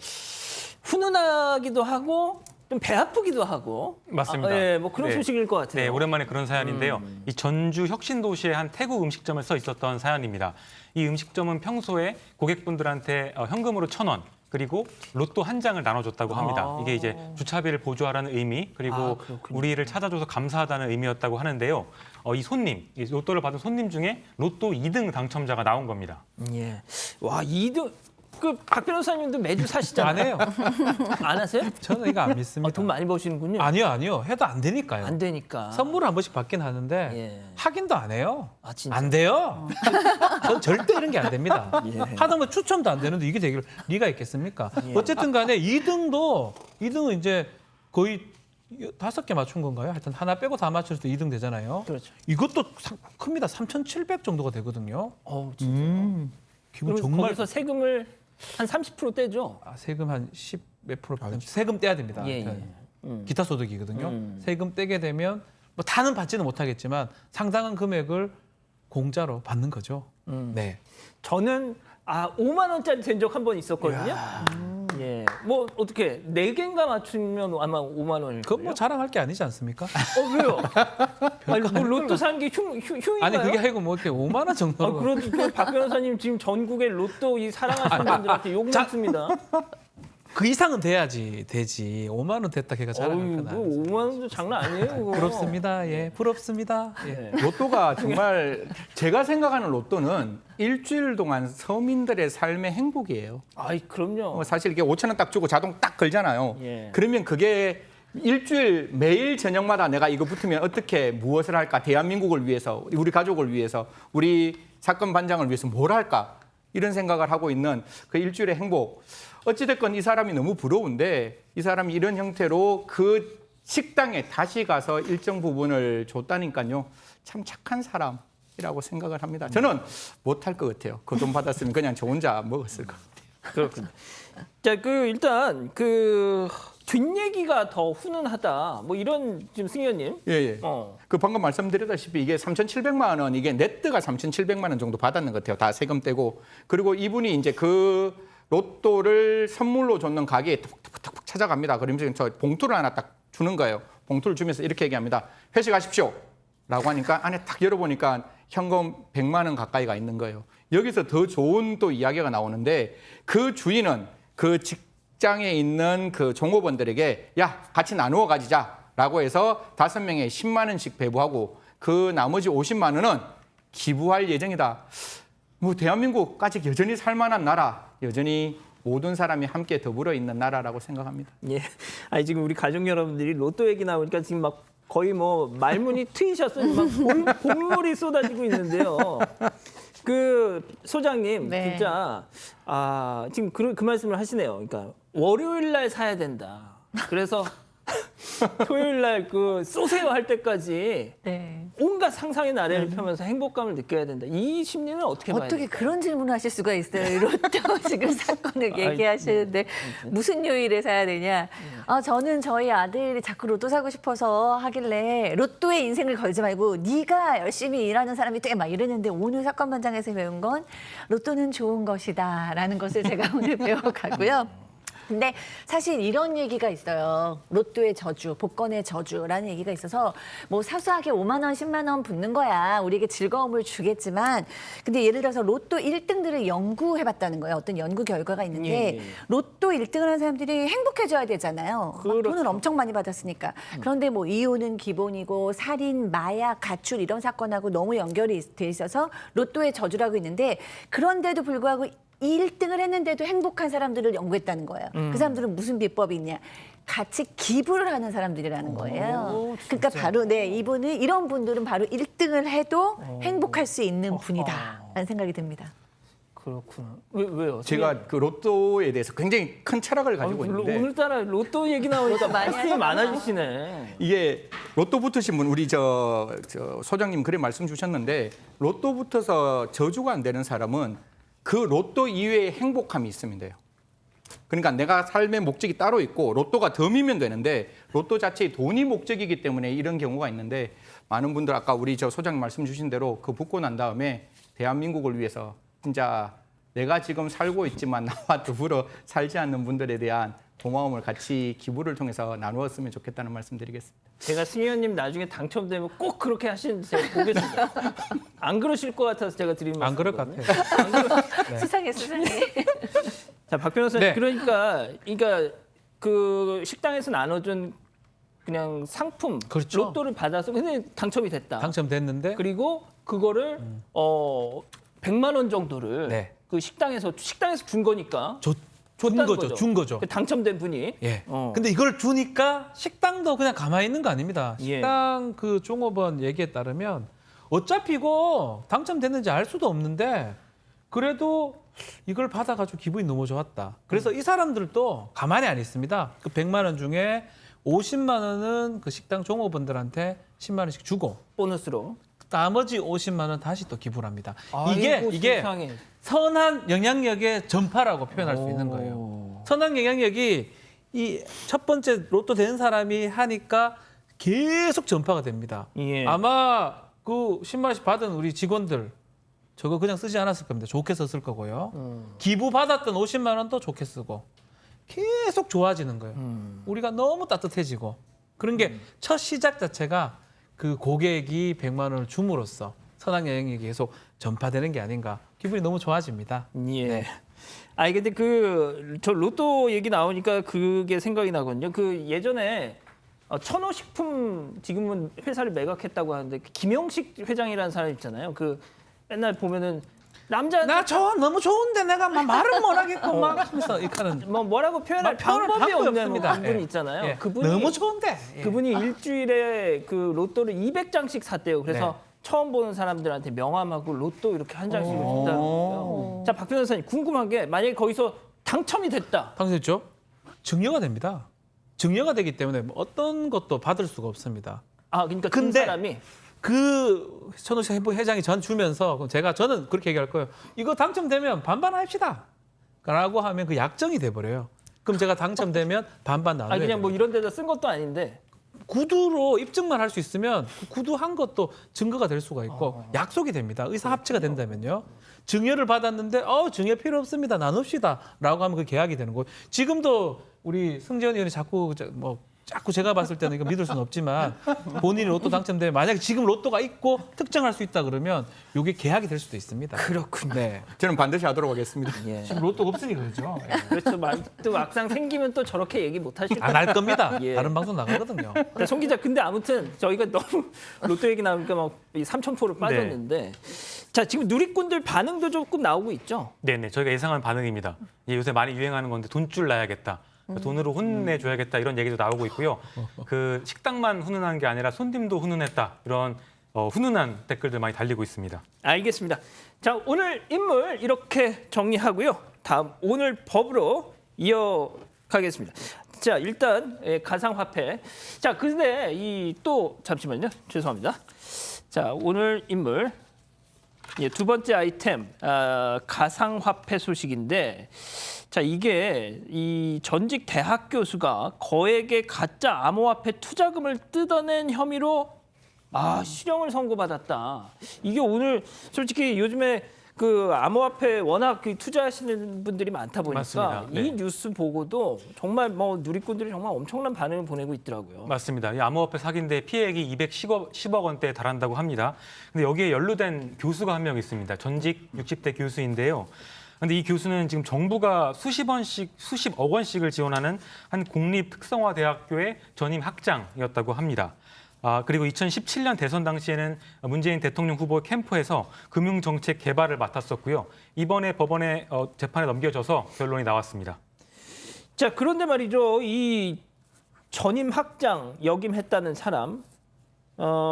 훈훈하기도 하고 좀 배 아프기도 하고. 맞습니다. 예, 뭐 그런 네. 소식일 것 같아요. 네, 오랜만에 그런 사연인데요. 이 전주 혁신도시의 한 태국 음식점에 써 있었던 사연입니다. 이 음식점은 평소에 고객분들한테 현금으로 1,000원 그리고 로또 한 장을 나눠줬다고 합니다. 이게 이제 주차비를 보조하라는 의미 그리고 우리를 찾아줘서 감사하다는 의미였다고 하는데요. 이 손님, 이 로또를 받은 손님 중에 로또 2등 당첨자가 나온 겁니다. 예. 와, 2등. 그 박 변호사님도 매주 사시잖아요. 안 해요. 안 하세요? 저는 이거 안 믿습니다. 돈 많이 버시는군요. 아니요. 해도 안 되니까요. 안 되니까. 선물을 한 번씩 받긴 하는데 예. 확인도 안 해요. 진짜? 안 돼요. 전 절대 이런 게 안 됩니다. 예. 하다못해 추첨도 안 되는데 이게 되길 리가 있겠습니까? 예. 어쨌든 간에 2등은 이제 거의 5개 맞춘 건가요? 하여튼 하나 빼고 다 맞췄을 때 2등 되잖아요. 그렇죠. 이것도 큽니다. 3,700 정도가 되거든요. 진짜. 기분 그럼 정말 거기서 세금을 한 30% 떼죠. 세금 한 10 몇 프로 세금 떼야 됩니다. 예, 하여튼. 기타 소득이거든요. 세금 떼게 되면 뭐 다는 받지는 못하겠지만 상당한 금액을 공짜로 받는 거죠. 네. 저는 5만 원짜리 된 적 한 번 있었거든요. 예. 뭐 어떻게 4개인가 맞추면 아마 5만 원일 그건 거예요. 뭐 자랑할 게 아니지 않습니까? 왜요? 아니, 뭐 로또 산 게 흉인가요? 아니 그게 아니고 뭐 이렇게 5만 원 정도. 그래도 박 변호사님 지금 전국의 로또 이 사랑하시는 분들한테 욕 먹습니다. 그 이상은 돼야지 되지. 5만 원 됐다 걔가 자랑할 건 뭐 아니지. 5만 원도 장난 아니에요. 그거. 부럽습니다. 예, 부럽습니다. 예. 네. 로또가 정말 제가 생각하는 로또는 일주일 동안 서민들의 삶의 행복이에요. 아이 그럼요. 사실 이게 5천 원 딱 주고 자동 딱 걸잖아요. 예. 그러면 그게 일주일 매일 저녁마다 내가 이거 붙으면 어떻게 무엇을 할까? 대한민국을 위해서, 우리 가족을 위해서, 우리 사건 반장을 위해서 뭘 할까? 이런 생각을 하고 있는 그 일주일의 행복. 어찌됐건 이 사람이 너무 부러운데 이 사람이 이런 형태로 그 식당에 다시 가서 일정 부분을 줬다니까요. 참 착한 사람이라고 생각을 합니다. 저는 못할 것 같아요. 그 돈 받았으면 그냥 저 혼자 먹었을 것 같아요. 그렇군요. 자, 일단 뒷얘기가 더 훈훈하다. 뭐 이런 지금 승 의원님. 예. 그 방금 말씀드렸다시피 이게 3,700만 원, 이게 네트가 3,700만 원 정도 받았는 것 같아요. 다 세금 떼고. 그리고 이분이 이제 그 로또를 선물로 줬는 가게에 톡톡톡 찾아갑니다. 그러면서 저 봉투를 하나 딱 주는 거예요. 봉투를 주면서 이렇게 얘기합니다. 회식하십시오. 라고 하니까 안에 딱 열어보니까 현금 100만 원 가까이가 있는 거예요. 여기서 더 좋은 또 이야기가 나오는데 그 주인은 그 직장에 있는 그 종업원들에게 야, 같이 나누어 가지자라고 해서 5명에 10만 원씩 배부하고 그 나머지 50만 원은 기부할 예정이다. 뭐 대한민국 아직 여전히 살만한 나라, 여전히 모든 사람이 함께 더불어 있는 나라라고 생각합니다. 예. 아니 지금 우리 가족 여러분들이 로또 얘기 나오니까 지금 막 거의 뭐 말문이 트이셨어요. 막 볼물이 쏟아지고 있는데요. 그 소장님 네. 진짜 지금 그 말씀을 하시네요. 그러니까 월요일 날 사야 된다. 그래서 토요일 날 쏘세요 할 때까지 네. 온갖 상상의 나래를 펴면서 행복감을 느껴야 된다. 이 심리는 어떻게 봐야 어떻게 돼요? 그런 질문을 하실 수가 있어요. 로또 지금 사건을 얘기하시는데 무슨 요일에 사야 되냐. 저는 저희 아들이 자꾸 로또 사고 싶어서 하길래 로또에 인생을 걸지 말고 네가 열심히 일하는 사람이 돼 막 이랬는데 오늘 사건 반장에서 배운 건 로또는 좋은 것이다라는 것을 제가 오늘 배워가고요. 근데 사실 이런 얘기가 있어요. 로또의 저주, 복권의 저주라는 얘기가 있어서 뭐 사소하게 5만 원, 10만 원 붙는 거야. 우리에게 즐거움을 주겠지만 근데 예를 들어서 로또 1등들을 연구해봤다는 거예요. 어떤 연구 결과가 있는데 예. 로또 1등을 한 사람들이 행복해져야 되잖아요. 막 그렇죠. 돈을 엄청 많이 받았으니까. 그런데 뭐 이혼은 기본이고 살인, 마약, 가출 이런 사건하고 너무 연결이 돼 있어서 로또의 저주라고 있는데 그런데도 불구하고 1등을 했는데도 행복한 사람들을 연구했다는 거예요. 그 사람들은 무슨 비법이 있냐? 같이 기부를 하는 사람들이라는 거예요. 그러니까 바로 이분은 이런 분들은 바로 1등을 해도 행복할 수 있는 분이다라는 생각이 듭니다. 그렇구나. 왜요? 제가 그 로또에 대해서 굉장히 큰 철학을 가지고 있는데 오늘따라 로또 얘기 나오니까 로또 많이 말씀이 하셨구나. 많아지시네. 이게 로또 붙으신 분 우리 저 소장님 그래 말씀 주셨는데 로또 붙어서 저주가 안 되는 사람은 그 로또 이외에 행복함이 있으면 돼요. 그러니까 내가 삶의 목적이 따로 있고 로또가 덤이면 되는데 로또 자체의 돈이 목적이기 때문에 이런 경우가 있는데 많은 분들 아까 우리 저 소장님 말씀 주신 대로 그 붙고 난 다음에 대한민국을 위해서 진짜 내가 지금 살고 있지만 나와 더불어 살지 않는 분들에 대한 고마움을 같이 기부를 통해서 나누었으면 좋겠다는 말씀드리겠습니다. 제가 승 의원님 나중에 당첨되면 꼭 그렇게 하시는지 제가 보겠습니다. 안 그러실 것 같아서 제가 드린 말씀. 안 그럴 것 같아요. 수상해. 자, 박 변호사님, 네. 그러니까 그 식당에서 나눠준 그냥 상품, 그렇죠. 로또를 받아서 근데 당첨이 됐다. 당첨됐는데 그리고 그거를 100만 원 정도를 네. 그 식당에서 준 거니까 준 줬다는 거죠. 준 거죠. 그 당첨된 분이. 예. 어. 근데 이걸 주니까 식당도 그냥 가만히 있는 거 아닙니다. 예. 식당 그 종업원 얘기에 따르면 어차피 이거 당첨됐는지 알 수도 없는데 그래도 이걸 받아가지고 기분이 너무 좋았다. 그래서 이 사람들도 가만히 안 있습니다. 그 100만 원 중에 50만 원은 그 식당 종업원들한테 10만 원씩 주고 보너스로. 나머지 50만 원 다시 또 기부를 합니다. 아이고, 이게 세상에. 선한 영향력의 전파라고 표현할 수 있는 거예요. 선한 영향력이 이 첫 번째 로또 된 사람이 하니까 계속 전파가 됩니다. 예. 아마 그 10만 원씩 받은 우리 직원들 저거 그냥 쓰지 않았을 겁니다. 좋게 썼을 거고요. 기부 받았던 50만 원도 좋게 쓰고 계속 좋아지는 거예요. 우리가 너무 따뜻해지고 그런 게 첫 시작 자체가 그 고객이 100만 원을 줌으로써 선악 여행이 계속 전파되는 게 아닌가. 기분이 너무 좋아집니다. 예. 아니 근데 저 로또 얘기 나오니까 그게 생각이 나거든요. 그 예전에 천호식품 지금은 회사를 매각했다고 하는데 그 김영식 회장이라는 사람 있잖아요. 그 맨날 보면은 남자 너무 좋은데 내가 막 말은 못 하겠고 막 하면서 이카는 뭐라고 표현할 막 표현을 방법이 방법이 없는 없습니다. 한 분이 예. 있잖아요. 예. 그분이 너무 좋은데. 예. 그분이 일주일에 그 로또를 200장씩 샀대요. 그래서 처음 보는 사람들한테 명함하고 로또 이렇게 한 장씩을 준다는 거예요. 자, 박 변호사님 궁금한 게 만약에 거기서 당첨이 됐다. 당첨됐죠? 증여가 됩니다. 증여가 되기 때문에 뭐 어떤 것도 받을 수가 없습니다. 아, 그러니까 그 근데 사람이 그 천호식 회장이 전 주면서 그럼 저는 그렇게 얘기할 거예요. 이거 당첨되면 반반 합시다. 라고 하면 그 약정이 돼버려요. 그럼 제가 당첨되면 반반 나눠요. 그냥 뭐 이런 데다 쓴 것도 아닌데. 구두로 입증만 할 수 있으면 그 구두 한 것도 증거가 될 수가 있고 약속이 됩니다. 의사 합치가 된다면요. 증여를 받았는데 증여 필요 없습니다. 나눕시다. 라고 하면 그 계약이 되는 거예요. 지금도 우리 승재원 의원이 자꾸 제가 봤을 때는 이거 믿을 수는 없지만 본인이 로또 당첨되면 만약에 지금 로또가 있고 특정할 수 있다 그러면 이게 계약이 될 수도 있습니다. 그렇군요. 네. 저는 반드시 하도록 하겠습니다. 예. 지금 로또가 없으니까 그렇죠. 그렇죠. 또 막상 생기면 또 저렇게 얘기 못 하실 안 거예요. 할 겁니다. 예. 다른 방송 나가거든요. 송 기자, 근데 아무튼 저희가 너무 로또 얘기 나오니까 막 삼천포로 빠졌는데, 자 지금 누리꾼들 반응도 조금 나오고 있죠. 네네, 저희가 예상한 반응입니다. 요새 많이 유행하는 건데 돈줄 나야겠다. 돈으로 혼내줘야겠다 이런 얘기도 나오고 있고요. 그 식당만 훈훈한 게 아니라 손님도 훈훈했다 이런 훈훈한 댓글들 많이 달리고 있습니다. 알겠습니다. 자 오늘 인물 이렇게 정리하고요. 다음 오늘 법으로 이어가겠습니다. 자 일단 가상화폐. 자 근데 잠시만요. 죄송합니다. 자 오늘 인물. 두 번째 아이템 가상화폐 소식인데, 자 이게 이 전직 대학 교수가 거액의 가짜 암호화폐 투자금을 뜯어낸 혐의로 실형을 선고받았다. 이게 오늘 솔직히 요즘에 그 암호화폐 워낙 투자하시는 분들이 많다 보니까 맞습니다. 네. 이 뉴스 보고도 정말 누리꾼들이 정말 엄청난 반응을 보내고 있더라고요. 맞습니다. 이 암호화폐 사기인데 피해액이 210억 원대에 달한다고 합니다. 근데 여기에 연루된 교수가 한 명 있습니다. 전직 60대 교수인데요. 근데 이 교수는 지금 정부가 수십억 원씩을 지원하는 한 공립 특성화 대학교의 전임 학장이었다고 합니다. 그리고 2017년 대선 당시에는 문재인 대통령 후보 캠프에서 금융정책 개발을 맡았었고요. 이번에 법원에 재판에 넘겨져서 결론이 나왔습니다. 자, 그런데 말이죠. 이 전임 학장 역임했다는 사람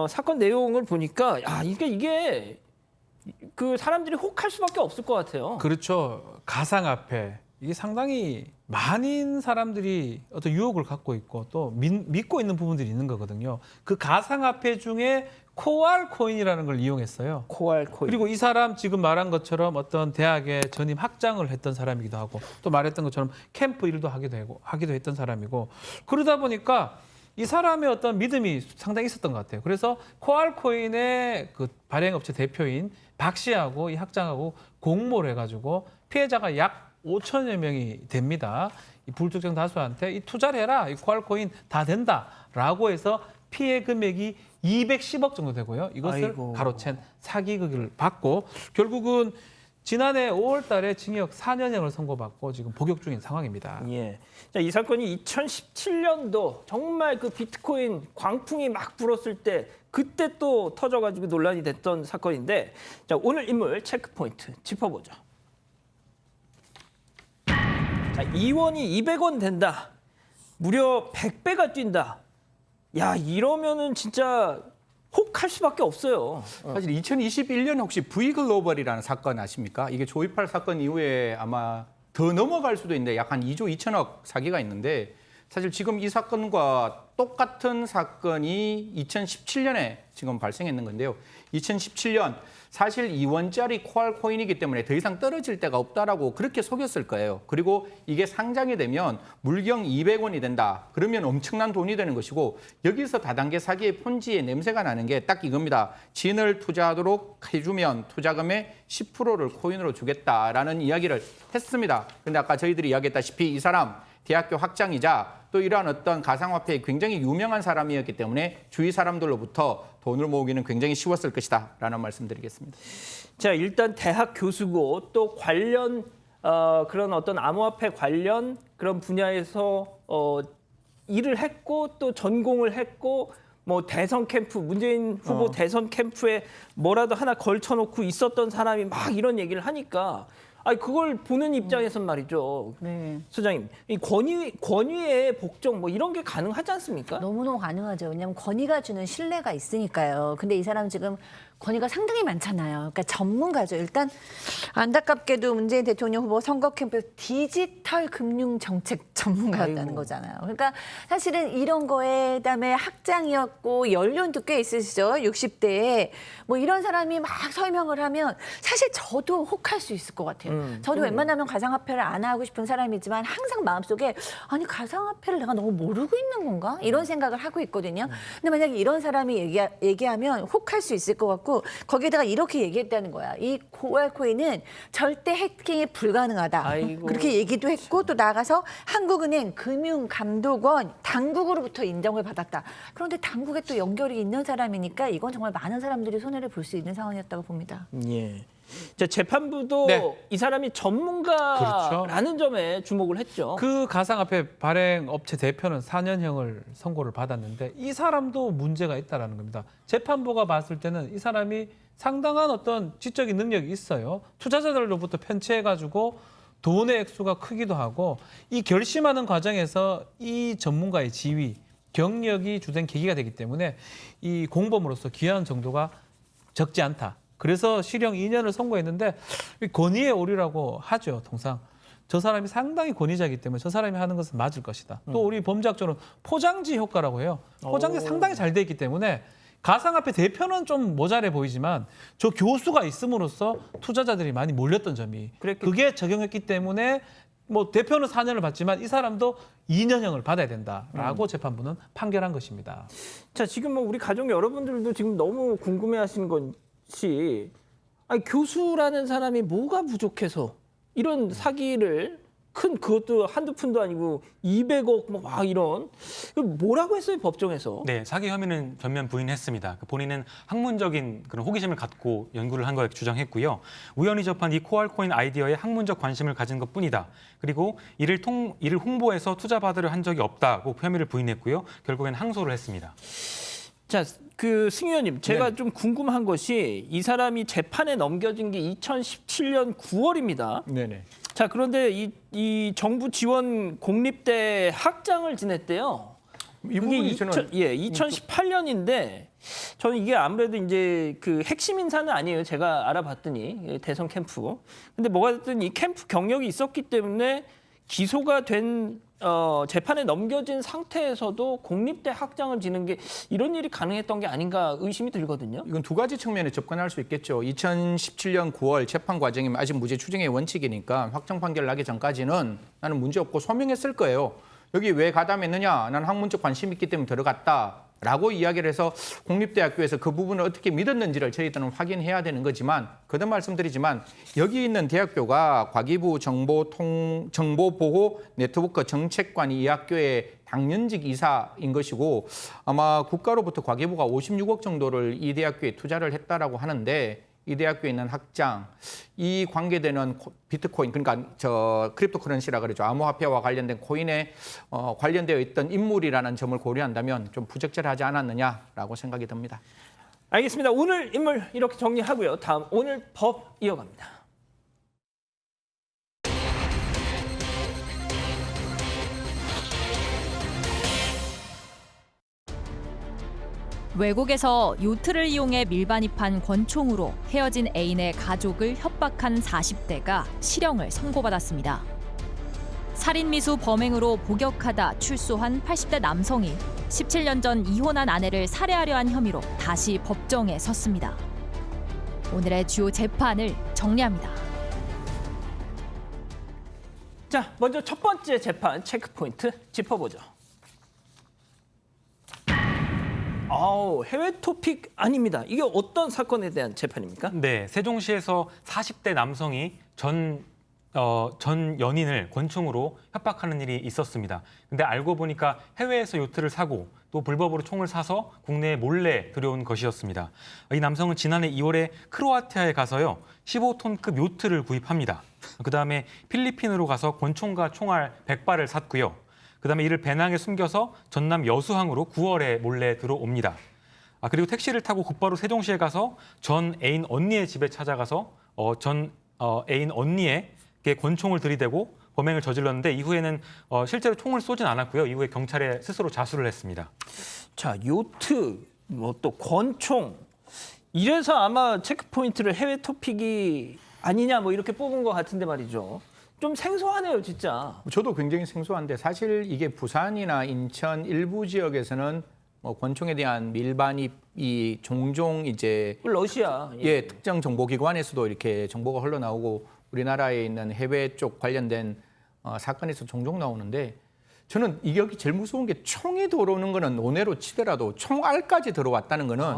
사건 내용을 보니까 이게 그 사람들이 혹할 수밖에 없을 것 같아요. 그렇죠. 가상화폐. 이게 상당히 많은 사람들이 어떤 유혹을 갖고 있고 또 믿고 있는 부분들이 있는 거거든요. 그 가상화폐 중에 코알코인이라는 걸 이용했어요. 코알코인. 그리고 이 사람 지금 말한 것처럼 어떤 대학의 전임 학장을 했던 사람이기도 하고 또 말했던 것처럼 캠프 일도 하기도 했던 사람이고 그러다 보니까 이 사람의 어떤 믿음이 상당히 있었던 것 같아요. 그래서 코알코인의 그 발행업체 대표인 박 씨하고 이 학장하고 공모를 해가지고 피해자가 약 5천여 명이 됩니다. 이 불특정 다수한테 이 투자를 해라. 이 코알코인 다 된다라고 해서 피해 금액이 210억 정도 되고요. 이것을 가로챈 사기극을 받고 결국은 지난해 5월 달에 징역 4년형을 선고받고 지금 복역 중인 상황입니다. 예. 자, 이 사건이 2017년도 정말 그 비트코인 광풍이 막 불었을 때 그때 또 터져가지고 논란이 됐던 사건인데, 자 오늘 인물 체크 포인트 짚어보죠. 자, 2원이 200원 된다. 무려 100배가 뛴다. 야, 이러면은 진짜 혹할 수밖에 없어요. 사실 2021년 혹시 V글로벌이라는 사건 아십니까? 이게 조이팔 사건 이후에 아마 더 넘어갈 수도 있는데 약 한 2조 2천억 사기가 있는데 사실 지금 이 사건과 똑같은 사건이 2017년에 지금 발생했는 건데요. 2017년 사실 2원짜리 코알코인이기 때문에 더 이상 떨어질 데가 없다라고 그렇게 속였을 거예요. 그리고 이게 상장이 되면 물경 200원이 된다. 그러면 엄청난 돈이 되는 것이고 여기서 다단계 사기의 폰지의 냄새가 나는 게 딱 이겁니다. 진을 투자하도록 해주면 투자금의 10%를 코인으로 주겠다라는 이야기를 했습니다. 근데 아까 저희들이 이야기했다시피 이 사람 대학교 학장이자 또 이러한 어떤 가상화폐에 굉장히 유명한 사람이었기 때문에 주위 사람들로부터 돈을 모으기는 굉장히 쉬웠을 것이다 라는 말씀드리겠습니다. 자, 일단 대학 교수고 또 관련 그런 어떤 암호화폐 관련 그런 분야에서 일을 했고 또 전공을 했고 뭐 대선 캠프 문재인 후보 대선 캠프에 뭐라도 하나 걸쳐놓고 있었던 사람이 막 이런 얘기를 하니까 아니 그걸 보는 입장에선 말이죠. 네. 소장님, 이 권위의 복종 뭐 이런 게 가능하지 않습니까? 너무너무 가능하죠. 왜냐하면 권위가 주는 신뢰가 있으니까요. 근데 이 사람 지금 권위가 상당히 많잖아요. 그러니까 전문가죠. 일단 안타깝게도 문재인 대통령 후보 선거 캠프에서 디지털 금융 정책 전문가였다는 아이고. 거잖아요. 그러니까 사실은 이런 거에 그다음에 학장이었고 연륜도 꽤 있으시죠. 60대에 뭐 이런 사람이 막 설명을 하면 사실 저도 혹할 수 있을 것 같아요. 저도 웬만하면 가상화폐를 안 하고 싶은 사람이지만 항상 마음속에 아니 가상화폐를 내가 너무 모르고 있는 건가? 이런 생각을 하고 있거든요. 근데 만약에 이런 사람이 얘기하면 혹할 수 있을 것 같고 거기에다가 이렇게 얘기했다는 거야. 이 QR코인은 절대 해킹이 불가능하다. 아이고. 그렇게 얘기도 했고 또 나가서 한국은행 금융감독원 당국으로부터 인정을 받았다. 그런데 당국에 또 연결이 있는 사람이니까 이건 정말 많은 사람들이 손해를 볼 수 있는 상황이었다고 봅니다. 예. 자, 재판부도 네. 이 사람이 전문가라는 점에 주목을 했죠. 그 가상화폐 발행 업체 대표는 4년형을 선고를 받았는데 이 사람도 문제가 있다라는 겁니다. 재판부가 봤을 때는 이 사람이 상당한 어떤 지적인 능력이 있어요. 투자자들로부터 편취해가지고 돈의 액수가 크기도 하고 이 결심하는 과정에서 이 전문가의 지위, 경력이 주된 계기가 되기 때문에 이 공범으로서 기여한 정도가 적지 않다. 그래서 실형 2년을 선고했는데 권위의 오류라고 하죠. 통상. 저 사람이 상당히 권위자이기 때문에 저 사람이 하는 것은 맞을 것이다. 또 우리 범죄학적으로는 포장지 효과라고 해요. 포장지 상당히 잘 돼 있기 때문에 가상화폐 대표는 좀 모자래 보이지만 저 교수가 있음으로써 투자자들이 많이 몰렸던 점이 그게 적용했기 때문에 뭐 대표는 4년을 받지만 이 사람도 2년형을 받아야 된다라고 재판부는 판결한 것입니다. 자, 지금 뭐 우리 가족 여러분들도 지금 너무 궁금해하시는 것이 아니 교수라는 사람이 뭐가 부족해서 이런 사기를 그것도 한두 푼도 아니고 200억 뭐 막 이런 뭐라고 했어요 법정에서? 네, 사기 혐의는 전면 부인했습니다. 본인은 학문적인 그런 호기심을 갖고 연구를 한 거에 주장했고요. 우연히 접한 이 코알코인 아이디어에 학문적 관심을 가진 것뿐이다. 그리고 이를 홍보해서 투자받으려 한 적이 없다고 혐의를 부인했고요. 결국엔 항소를 했습니다. 자, 그 승 의원님, 제가 좀 궁금한 것이 이 사람이 재판에 넘겨진 게 2017년 9월입니다. 네네. 자, 그런데 이 정부 지원 공립대 학장을 지냈대요. 이 부분이 저는 2018년인데 저는 이게 아무래도 이제 그 핵심 인사는 아니에요. 제가 알아봤더니 대선 캠프. 근데 뭐가 됐든 이 캠프 경력이 있었기 때문에 기소가 된 재판에 넘겨진 상태에서도 공립대 학장을 지는 게 이런 일이 가능했던 게 아닌가 의심이 들거든요. 이건 두 가지 측면에 접근할 수 있겠죠. 2017년 9월 재판 과정이 아직 무죄 추정의 원칙이니까 확정 판결 나기 전까지는 나는 문제 없고 소명했을 거예요. 여기 왜 가담했느냐? 나는 학문적 관심이 있기 때문에 들어갔다라고 이야기를 해서 공립대학교에서 그 부분을 어떻게 믿었는지를 저희들은 확인해야 되는 거지만 거듭 말씀드리지만 여기 있는 대학교가 과기부 정보보호 네트워크 정책관이 이 학교의 당연직 이사인 것이고 아마 국가로부터 과기부가 56억 정도를 이 대학교에 투자를 했다라고 하는데 이 대학교에 있는 학장, 이 관계되는 비트코인, 그러니까 저 크립토커런시라 그러죠. 암호화폐와 관련된 코인에 관련되어 있던 인물이라는 점을 고려한다면 좀 부적절하지 않았느냐라고 생각이 듭니다. 알겠습니다. 오늘 인물 이렇게 정리하고요. 다음 오늘 법 이어갑니다. 외국에서 요트를 이용해 밀반입한 권총으로 헤어진 애인의 가족을 협박한 40대가 실형을 선고받았습니다. 살인미수 범행으로 복역하다 출소한 80대 남성이 17년 전 이혼한 아내를 살해하려 한 혐의로 다시 법정에 섰습니다. 오늘의 주요 재판을 정리합니다. 자, 먼저 첫 번째 재판 체크포인트 짚어보죠. 해외 토픽 아닙니다. 이게 어떤 사건에 대한 재판입니까? 네, 세종시에서 40대 남성이 전 전 연인을 권총으로 협박하는 일이 있었습니다. 근데 알고 보니까 해외에서 요트를 사고 또 불법으로 총을 사서 국내에 몰래 들여온 것이었습니다. 이 남성은 지난해 2월에 크로아티아에 가서요 15톤급 요트를 구입합니다. 그다음에 필리핀으로 가서 권총과 총알 100발을 샀고요. 그다음에 이를 배낭에 숨겨서 전남 여수항으로 9월에 몰래 들어옵니다. 그리고 택시를 타고 곧바로 세종시에 가서 전 애인 언니의 집에 찾아가서 전 애인 언니에게 권총을 들이대고 범행을 저질렀는데 이후에는 실제로 총을 쏘진 않았고요. 이후에 경찰에 스스로 자수를 했습니다. 자, 요트, 뭐 또 권총. 이래서 아마 체크포인트를 해외 토픽이 아니냐 뭐 이렇게 뽑은 것 같은데 말이죠. 좀 생소하네요, 진짜. 저도 굉장히 생소한데 사실 이게 부산이나 인천 일부 지역에서는 뭐 권총에 대한 밀반입이 종종 이제 러시아. 예, 특정 정보기관에서도 이렇게 정보가 흘러나오고 우리나라에 있는 해외 쪽 관련된 사건에서 종종 나오는데 저는 이게 여기 제일 무서운 게 총이 들어오는 거는 논외로 치더라도 총알까지 들어왔다는 거는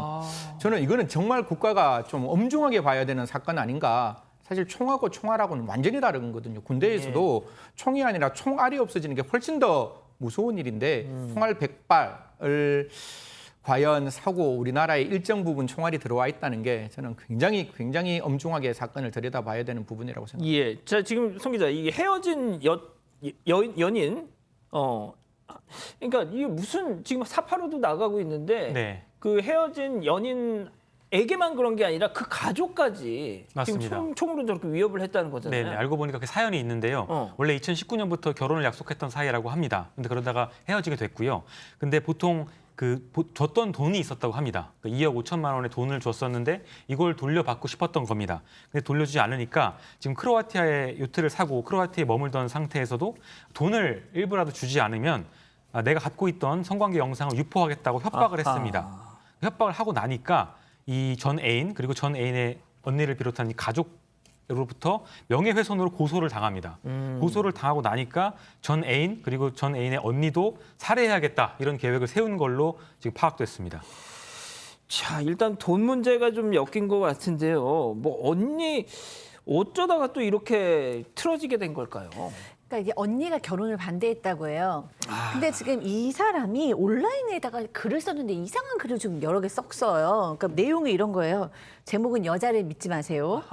저는 이거는 정말 국가가 좀 엄중하게 봐야 되는 사건 아닌가. 사실 총하고 총알하고는 완전히 다른 거거든요. 군대에서도 총이 아니라 총알이 없어지는 게 훨씬 더 무서운 일인데 총알 100발을 과연 사고 우리나라에 일정 부분 총알이 들어와 있다는 게 저는 굉장히 엄중하게 사건을 들여다봐야 되는 부분이라고 생각합니다. 예. 자, 지금 송 기자, 이게 헤어진 연인, 그러니까 이게 무슨 지금 사파로도 나가고 있는데 네. 그 헤어진 연인에게만 그런 게 아니라 그 가족까지 맞습니다. 지금 총으로 저렇게 위협을 했다는 거잖아요. 네, 알고 보니까 그 사연이 있는데요. 원래 2019년부터 결혼을 약속했던 사이라고 합니다. 근데 그러다가 헤어지게 됐고요. 근데 보통 줬던 돈이 있었다고 합니다. 2억 5천만 원의 돈을 줬었는데 이걸 돌려받고 싶었던 겁니다. 근데 돌려주지 않으니까 지금 크로아티아에 요트를 사고 크로아티아에 머물던 상태에서도 돈을 일부라도 주지 않으면 내가 갖고 있던 성관계 영상을 유포하겠다고 협박을 했습니다. 협박을 하고 나니까 이 전 애인 그리고 전 애인의 언니를 비롯한 이 가족으로부터 명예훼손으로 고소를 당합니다. 고소를 당하고 나니까 전 애인 그리고 전 애인의 언니도 살해해야겠다 이런 계획을 세운 걸로 지금 파악됐습니다. 자, 일단 돈 문제가 좀 엮인 것 같은데요. 뭐 언니 어쩌다가 또 이렇게 틀어지게 된 걸까요? 그러니까 이게 언니가 결혼을 반대했다고 해요. 근데 지금 이 사람이 온라인에다가 글을 썼는데 이상한 글을 좀 여러 개 썼어요. 그러니까 내용이 이런 거예요. 제목은 여자를 믿지 마세요.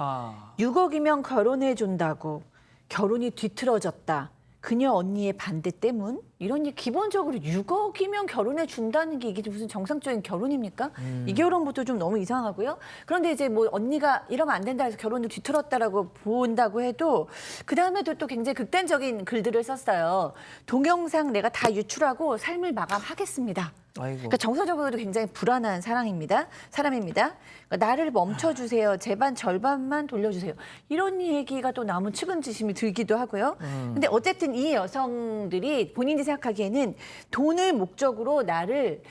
6억이면 결혼해 준다고. 결혼이 뒤틀어졌다. 그녀 언니의 반대 때문? 이런 일 기본적으로 6억이면 결혼해 준다는 게 이게 무슨 정상적인 결혼입니까? 이 결혼부터 좀 너무 이상하고요. 그런데 이제 뭐 언니가 이러면 안 된다 해서 결혼을 뒤틀었다라고 본다고 해도 그 다음에도 또 굉장히 극단적인 글들을 썼어요. 동영상 내가 다 유출하고 삶을 마감하겠습니다. 아이고. 그러니까 정서적으로도 굉장히 불안한 사람입니다. 그러니까 나를 멈춰주세요. 제발 절반만 돌려주세요. 이런 얘기가 또 너무 측은지심이 들기도 하고요. 근데 어쨌든 이 여성들이 본인이 생각하기에는 돈을 목적으로 나를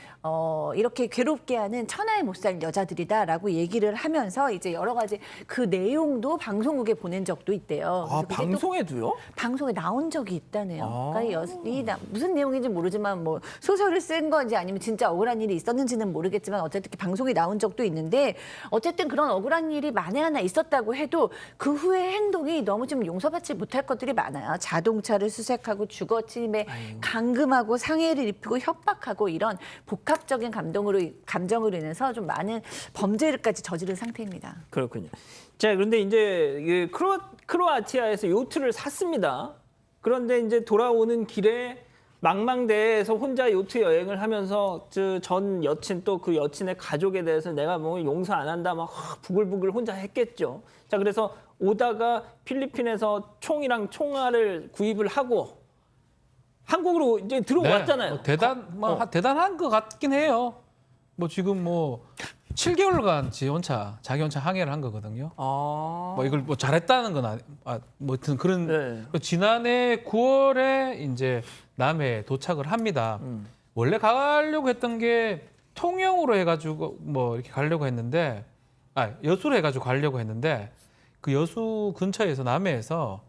이렇게 괴롭게 하는 천하에 못 살 여자들이다라고 얘기를 하면서 이제 여러 가지 그 내용도 방송국에 보낸 적도 있대요. 아, 그래서 그게 또 방송에도요? 방송에 나온 적이 있다네요. 그러니까 무슨 내용인지 모르지만 뭐 소설을 쓴 건지 아니면 진짜 억울한 일이 있었는지는 모르겠지만 어쨌든 방송에 나온 적도 있는데 어쨌든 그런 억울한 일이 만에 하나 있었다고 해도 그 후의 행동이 너무 좀 용서받지 못할 것들이 많아요. 자동차를 수색하고 주거침입에 감금하고 상해를 입히고 협박하고 이런 복합적인 감정으로 인해서 좀 많은 범죄를까지 저지른 상태입니다. 그렇군요. 자, 그런데 이제 크로아티아에서 요트를 샀습니다. 그런데 이제 돌아오는 길에 망망대해에서 혼자 요트 여행을 하면서 전 여친 또 그 여친의 가족에 대해서 내가 뭐 용서 안 한다 막 부글부글 혼자 했겠죠. 자, 그래서 오다가 필리핀에서 총이랑 총알을 구입을 하고 한국으로 이제 들어왔잖아요. 대단한 것 같긴 해요. 뭐 지금 뭐 7개월간 자기 혼자 항해를 한 거거든요. 뭐 이걸 뭐 잘했다는 건 뭐 하여튼 그런 네. 지난해 9월에 이제 남해에 도착을 합니다. 원래 가려고 했던 게 통영으로 해가지고 뭐 이렇게 가려고 했는데 여수로 해가지고 가려고 했는데 그 여수 근처에서 남해에서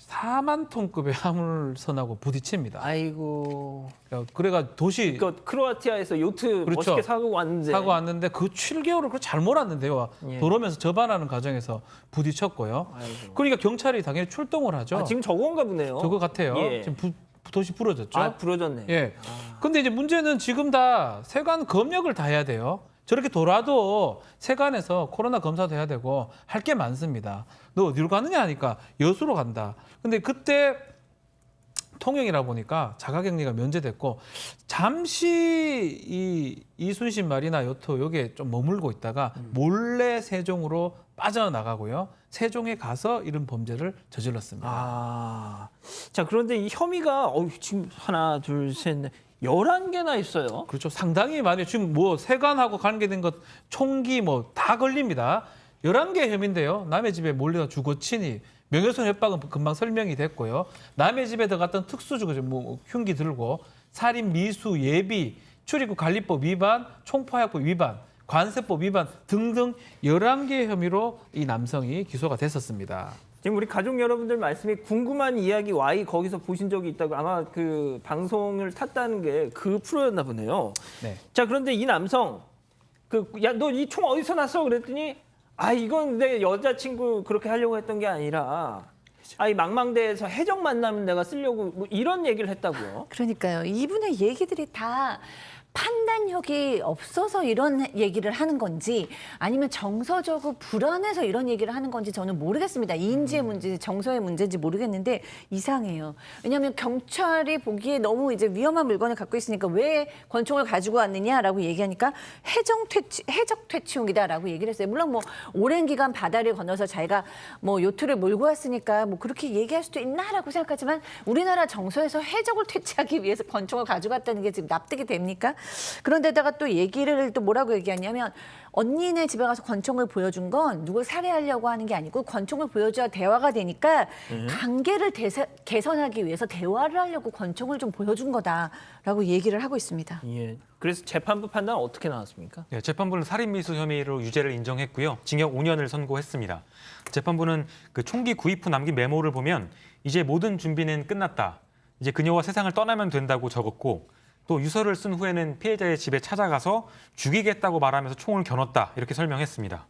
4만 톤급의 화물선하고 부딪힙니다. 아이고. 그래가 도시 그 크로아티아에서 요트 그렇죠. 멋있게 사고 왔는데. 사고 왔는데 그 7개월을 그 잘 몰았는데요. 예. 도로면서 접안하는 과정에서 부딪혔고요. 아이고. 그러니까 경찰이 당연히 출동을 하죠. 아, 지금 저건가 보네요. 저거 같아요. 예. 지금 도시 부러졌죠. 아, 부러졌네. 예. 근데 이제 문제는 지금 다 세관 검역을 다 해야 돼요. 저렇게 돌아도 세관에서 코로나 검사도 해야 되고 할 게 많습니다. 너 어디로 가느냐 하니까 여수로 간다. 근데 그때 통영이라 보니까 자가격리가 면제됐고 잠시 이 이순신 마리나 요트 여기에 좀 머물고 있다가 몰래 세종으로 빠져나가고요. 세종에 가서 이런 범죄를 저질렀습니다. 아. 자, 그런데 이 혐의가 지금 하나, 둘, 셋, 넷 11개나 있어요. 그렇죠. 상당히 많이 지금 뭐 세관하고 관계된 것 총기 뭐 다 걸립니다. 11개 혐의인데요. 남의 집에 몰래 주거 침입, 명예훼손 협박은 금방 설명이 됐고요. 남의 집에 들어갔던 특수주거 뭐 흉기 들고 살인, 미수, 예비, 출입국 관리법 위반, 총포화약법 위반, 관세법 위반 등등 11개 혐의로 이 남성이 기소가 됐었습니다. 지금 우리 가족 여러분들 말씀이 궁금한 이야기 Y 거기서 보신 적이 있다고 아마 그 방송을 탔다는 게 그 프로였나 보네요. 네. 자, 그런데 이 남성 야, 너 이 총 어디서 났어? 그랬더니 이건 내 여자친구 그렇게 하려고 했던 게 아니라 이 망망대에서 해적 만나면 내가 쓰려고 뭐 이런 얘기를 했다고요. 그러니까요. 이분의 얘기들이 다 판단력이 없어서 이런 얘기를 하는 건지 아니면 정서적으로 불안해서 이런 얘기를 하는 건지 저는 모르겠습니다. 이인지의 문제, 정서의 문제인지 모르겠는데 이상해요. 왜냐하면 경찰이 보기에 너무 이제 위험한 물건을 갖고 있으니까 왜 권총을 가지고 왔느냐라고 얘기하니까 해적 퇴치용이다라고 얘기를 했어요. 물론 뭐 오랜 기간 바다를 건너서 자기가 뭐 요트를 몰고 왔으니까 뭐 그렇게 얘기할 수도 있나라고 생각하지만 우리나라 정서에서 해적을 퇴치하기 위해서 권총을 가져갔다는 게 지금 납득이 됩니까? 그런데다가 또 얘기를 또 뭐라고 얘기하냐면 언니네 집에 가서 권총을 보여준 건 누굴 살해하려고 하는 게 아니고 권총을 보여줘야 대화가 되니까 관계를 개선하기 위해서 대화를 하려고 권총을 좀 보여준 거다라고 얘기를 하고 있습니다. 예. 그래서 재판부 판단 어떻게 나왔습니까? 네, 재판부는 살인미수 혐의로 유죄를 인정했고요. 징역 5년을 선고했습니다. 재판부는 그 총기 구입 후 남긴 메모를 보면 이제 모든 준비는 끝났다. 이제 그녀와 세상을 떠나면 된다고 적었고 또 유서를 쓴 후에는 피해자의 집에 찾아가서 죽이겠다고 말하면서 총을 겨눴다. 이렇게 설명했습니다.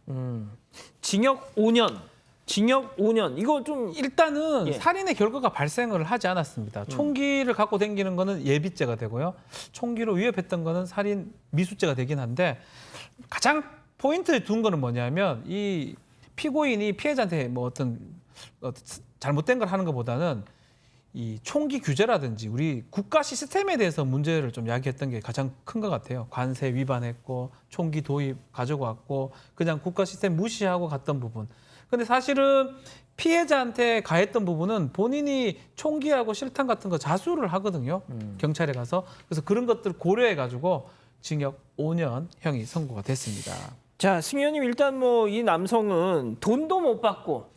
징역 5년. 징역 5년. 이거 좀 일단은 예. 살인의 결과가 발생을 하지 않았습니다. 총기를 갖고 다니는 거는 예비죄가 되고요. 총기로 위협했던 거는 살인 미수죄가 되긴 한데 가장 포인트에 둔 거는 뭐냐면 이 피고인이 피해자한테 뭐 어떤 잘못된 걸 하는 것보다는 이 총기 규제라든지 우리 국가 시스템에 대해서 문제를 좀 야기했던 게 가장 큰 것 같아요. 관세 위반했고 총기 도입 가져왔고 그냥 국가 시스템 무시하고 갔던 부분. 근데 사실은 피해자한테 가했던 부분은 본인이 총기하고 실탄 같은 거 자수를 하거든요. 경찰에 가서. 그래서 그런 것들 고려해 가지고 징역 5년 형이 선고가 됐습니다. 자, 승 의원님 일단 뭐 이 남성은 돈도 못 받고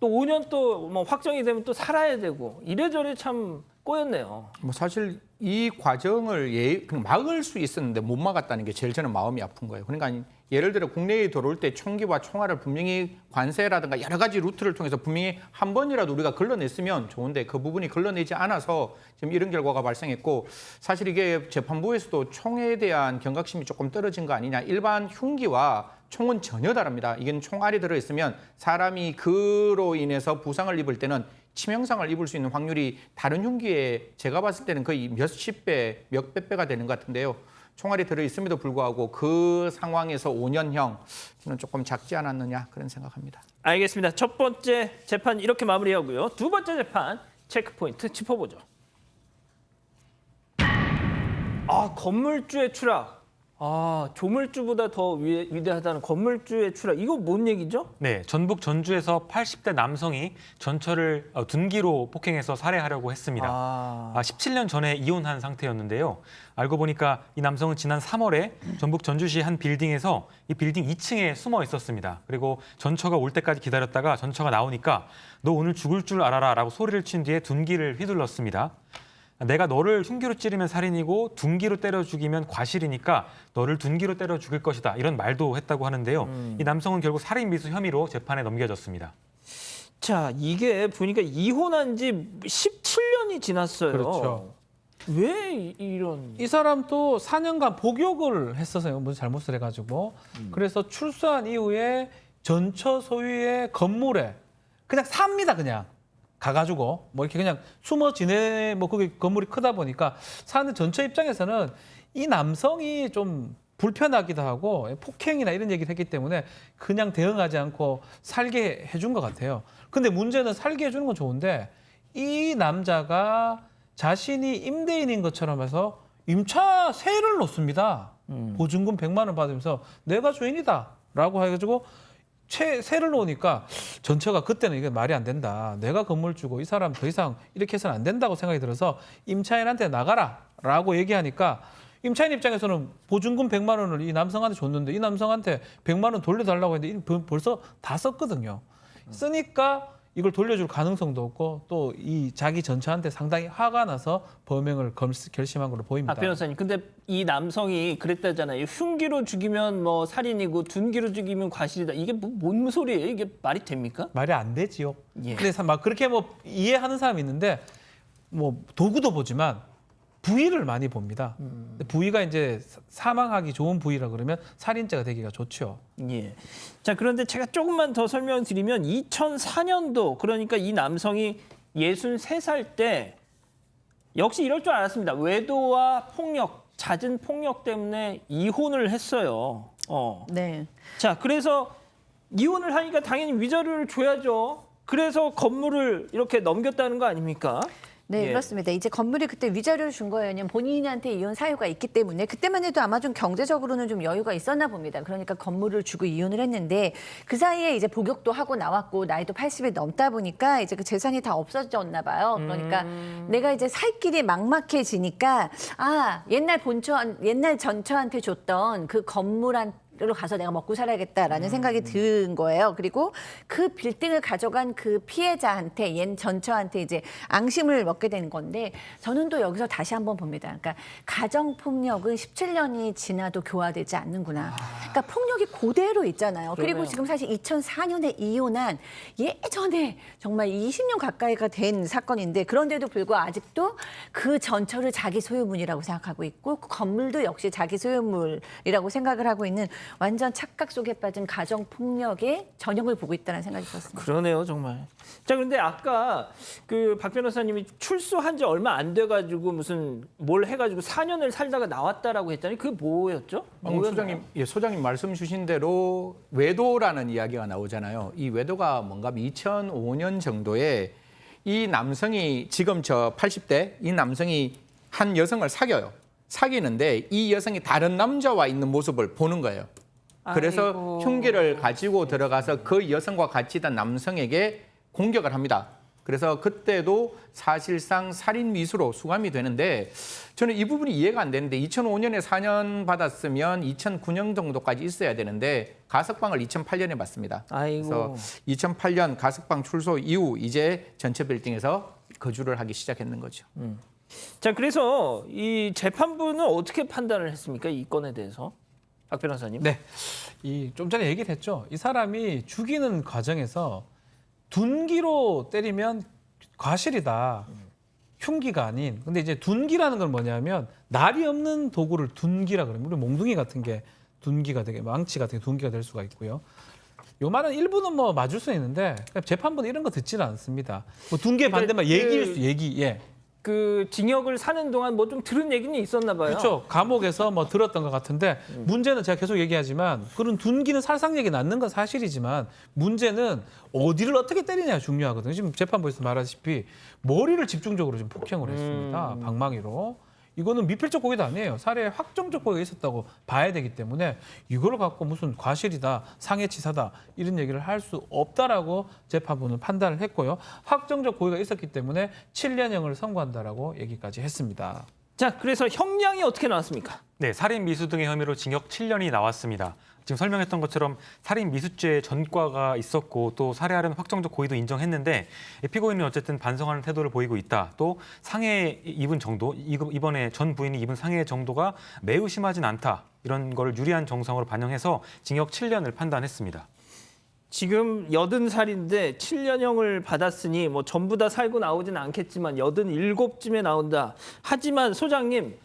또 5년 또 뭐 확정이 되면 또 살아야 되고 이래저래 참 꼬였네요. 뭐 사실 이 과정을 그냥 막을 수 있었는데 못 막았다는 게 제일 저는 마음이 아픈 거예요. 그러니까 예를 들어 국내에 들어올 때 총기와 총알을 분명히 관세라든가 여러 가지 루트를 통해서 분명히 한 번이라도 우리가 걸러냈으면 좋은데 그 부분이 걸러내지 않아서 지금 이런 결과가 발생했고 사실 이게 재판부에서도 총에 대한 경각심이 조금 떨어진 거 아니냐. 일반 흉기와 총은 전혀 다릅니다. 이건 총알이 들어있으면 사람이 그로 인해서 부상을 입을 때는 치명상을 입을 수 있는 확률이 다른 흉기에 제가 봤을 때는 거의 몇십 배, 몇백 배가 되는 것 같은데요. 총알이 들어있음에도 불구하고 그 상황에서 5년형 저는 조금 작지 않았느냐 그런 생각합니다. 알겠습니다. 첫 번째 재판 이렇게 마무리하고요. 두 번째 재판 체크포인트 짚어보죠. 건물주의 추락. 조물주보다 더 위대하다는 건물주의 추락. 이거 뭔 얘기죠? 네, 전북 전주에서 80대 남성이 전처를 둔기로 폭행해서 살해하려고 했습니다. 17년 전에 이혼한 상태였는데요. 알고 보니까 이 남성은 지난 3월에 전북 전주시 한 빌딩에서 이 빌딩 2층에 숨어 있었습니다. 그리고 전처가 올 때까지 기다렸다가 전처가 나오니까 너 오늘 죽을 줄 알아라 라고 소리를 친 뒤에 둔기를 휘둘렀습니다. 내가 너를 흉기로 찌르면 살인이고 둔기로 때려 죽이면 과실이니까 너를 둔기로 때려 죽일 것이다. 이런 말도 했다고 하는데요. 이 남성은 결국 살인 미수 혐의로 재판에 넘겨졌습니다. 자, 이게 보니까 이혼한 지 17년이 지났어요. 그렇죠. 왜 이런? 이 사람도 4년간 복역을 했었어요. 무슨 잘못을 해가지고. 그래서 출소한 이후에 전처 소유의 건물에 그냥 삽니다. 그냥 가가지고 뭐 이렇게 그냥 숨어 지내 뭐 그게 건물이 크다 보니까 사는 전처 입장에서는 이 남성이 좀 불편하기도 하고 폭행이나 이런 얘기를 했기 때문에 그냥 대응하지 않고 살게 해준 것 같아요. 근데 문제는 살게 해주는 건 좋은데 이 남자가 자신이 임대인인 것처럼 해서 임차 세를 놓습니다. 보증금 100만 원 받으면서 내가 주인이다 라고 해가지고 세를 놓으니까 전처가 그때는 이게 말이 안 된다. 내가 건물 주고 이 사람 더 이상 이렇게 해서는 안 된다고 생각이 들어서 임차인한테 나가라 라고 얘기하니까 임차인 입장에서는 보증금 100만 원을 이 남성한테 줬는데 이 남성한테 100만 원 돌려달라고 했는데 벌써 다 썼거든요. 쓰니까 이걸 돌려줄 가능성도 없고 또 이 자기 전처한테 상당히 화가 나서 범행을 결심한 걸로 보입니다. 박 변호사님, 근데 이 남성이 그랬다잖아요. 흉기로 죽이면 뭐 살인이고 둔기로 죽이면 과실이다. 이게 뭔 소리예요? 이게 말이 됩니까? 말이 안 되지요. 예. 근데 막 그렇게 뭐 이해하는 사람이 있는데 뭐 도구도 보지만 부위를 많이 봅니다. 근데 부위가 이제 사망하기 좋은 부위라 그러면 살인죄가 되기가 좋죠. 예. 자, 그런데 제가 조금만 더 설명드리면 2004년도 그러니까 이 남성이 63살 때 역시 이럴 줄 알았습니다. 외도와 폭력, 잦은 폭력 때문에 이혼을 했어요. 네. 자, 그래서 이혼을 하니까 당연히 위자료를 줘야죠. 그래서 건물을 이렇게 넘겼다는 거 아닙니까? 네, 예. 그렇습니다. 이제 건물이 그때 위자료를 준 거예요. 왜냐면 본인한테 이혼 사유가 있기 때문에 그때만 해도 아마 좀 경제적으로는 좀 여유가 있었나 봅니다. 그러니까 건물을 주고 이혼을 했는데 그 사이에 이제 복역도 하고 나왔고 나이도 80이 넘다 보니까 이제 그 재산이 다 없어졌나 봐요. 그러니까 내가 이제 살 길이 막막해지니까 옛날 전처한테 줬던 그 건물로 가서 내가 먹고 살아야겠다라는 생각이 든 거예요. 그리고 그 빌딩을 가져간 그 피해자한테, 옛 전처한테 이제 앙심을 먹게 된 건데 저는 또 여기서 다시 한번 봅니다. 그러니까 가정폭력은 17년이 지나도 교화되지 않는구나. 그러니까 폭력이 그대로 있잖아요. 그리고 그러네요. 지금 사실 2004년에 이혼한 예전에 정말 20년 가까이가 된 사건인데 그런데도 불구하고 아직도 그 전처를 자기 소유물이라고 생각하고 있고 그 건물도 역시 자기 소유물이라고 생각을 하고 있는 완전 착각 속에 빠진 가정폭력의 전형을 보고 있다는 생각이 들었습니다. 그러네요, 정말. 자, 그런데 아까 그 박 변호사님이 출소한 지 얼마 안 돼가지고 무슨 뭘 해가지고 4년을 살다가 나왔다라고 했잖아요. 그게 뭐였죠? 소장님 말씀 주신 대로 외도라는 이야기가 나오잖아요. 이 외도가 뭔가 2005년 정도에 이 남성이 지금 저 80대 이 남성이 한 여성을 사귀는데 이 여성이 다른 남자와 있는 모습을 보는 거예요. 그래서 아이고. 흉기를 가지고 들어가서 그 여성과 같이 있던 남성에게 공격을 합니다. 그래서 그때도 사실상 살인 미수로 수감이 되는데 저는 이 부분이 이해가 안 되는데 2005년에 4년 받았으면 2009년 정도까지 있어야 되는데 가석방을 2008년에 받습니다. 아이고. 그래서 2008년 가석방 출소 이후 이제 전체 빌딩에서 거주를 하기 시작했는 거죠. 자, 그래서 이 재판부는 어떻게 판단을 했습니까? 이 건에 대해서. 박 변호사님. 네, 이 좀 전에 얘기를 했죠. 이 사람이 죽이는 과정에서 둔기로 때리면 과실이다. 흉기가 아닌. 근데 이제 둔기라는 건 뭐냐면 날이 없는 도구를 둔기라 그러면 우리 몽둥이 같은 게 둔기가 되게 망치 같은 게 둔기가 될 수가 있고요. 요 말은 일부는 뭐 맞을 수 있는데 재판부는 이런 거 듣지는 않습니다. 뭐 둔기의 반대말 얘기. 예. 그 징역을 사는 동안 뭐 좀 들은 얘기는 있었나 봐요. 그렇죠. 감옥에서 뭐 들었던 것 같은데 문제는 제가 계속 얘기하지만 그런 둔기는 살상력이 낳는 건 사실이지만 문제는 어디를 어떻게 때리냐가 중요하거든요. 지금 재판부에서 말하다시피 머리를 집중적으로 좀 폭행을 했습니다. 방망이로. 이거는 미필적 고의도 아니에요. 살해에 확정적 고의가 있었다고 봐야 되기 때문에 이걸 갖고 무슨 과실이다, 상해치사다 이런 얘기를 할 수 없다라고 재판부는 판단을 했고요. 확정적 고의가 있었기 때문에 7년형을 선고한다라고 얘기까지 했습니다. 자, 그래서 형량이 어떻게 나왔습니까? 네, 살인 미수 등의 혐의로 징역 7년이 나왔습니다. 지금 설명했던 것처럼 살인 미수죄 전과가 있었고 또 살해하려는 확정적 고의도 인정했는데 피고인은 어쨌든 반성하는 태도를 보이고 있다. 또 상해 입은 정도, 이번에 전 부인이 입은 상해 정도가 매우 심하진 않다. 이런 걸 유리한 정상으로 반영해서 징역 7년을 판단했습니다. 지금 80살인데 7년형을 받았으니 뭐 전부 다 살고 나오진 않겠지만 87쯤에 나온다. 하지만 소장님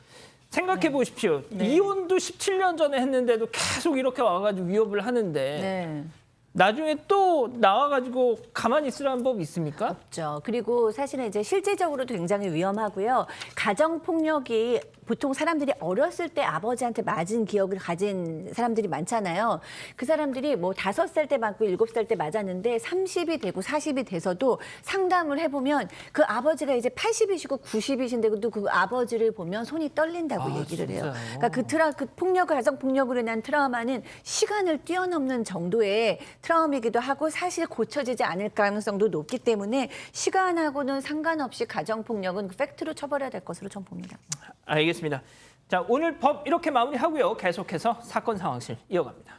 생각해 보십시오. 이혼도 17년 전에 했는데도 계속 이렇게 와가지고 위협을 하는데 네. 나중에 또 나와가지고 가만히 있으라는 법 있습니까? 없죠. 그리고 사실은 이제 실질적으로도 굉장히 위험하고요. 가정 폭력이 보통 사람들이 어렸을 때 아버지한테 맞은 기억을 가진 사람들이 많잖아요. 그 사람들이 뭐 5살 때 맞고 7살 때 맞았는데 30이 되고 40이 돼서도 상담을 해보면 그 아버지가 이제 80이시고 90이신데도 그 아버지를 보면 손이 떨린다고 얘기를 해요. 그러니까 그 폭력을 가정 폭력으로 인한 트라우마는 시간을 뛰어넘는 정도의 트라우마이기도 하고 사실 고쳐지지 않을 가능성도 높기 때문에 시간하고는 상관없이 가정 폭력은 그 팩트로 처벌해야 될 것으로 전 봅니다. 알겠습니다. 자, 오늘 법 이렇게 마무리하고요. 계속해서 사건 상황실 이어갑니다.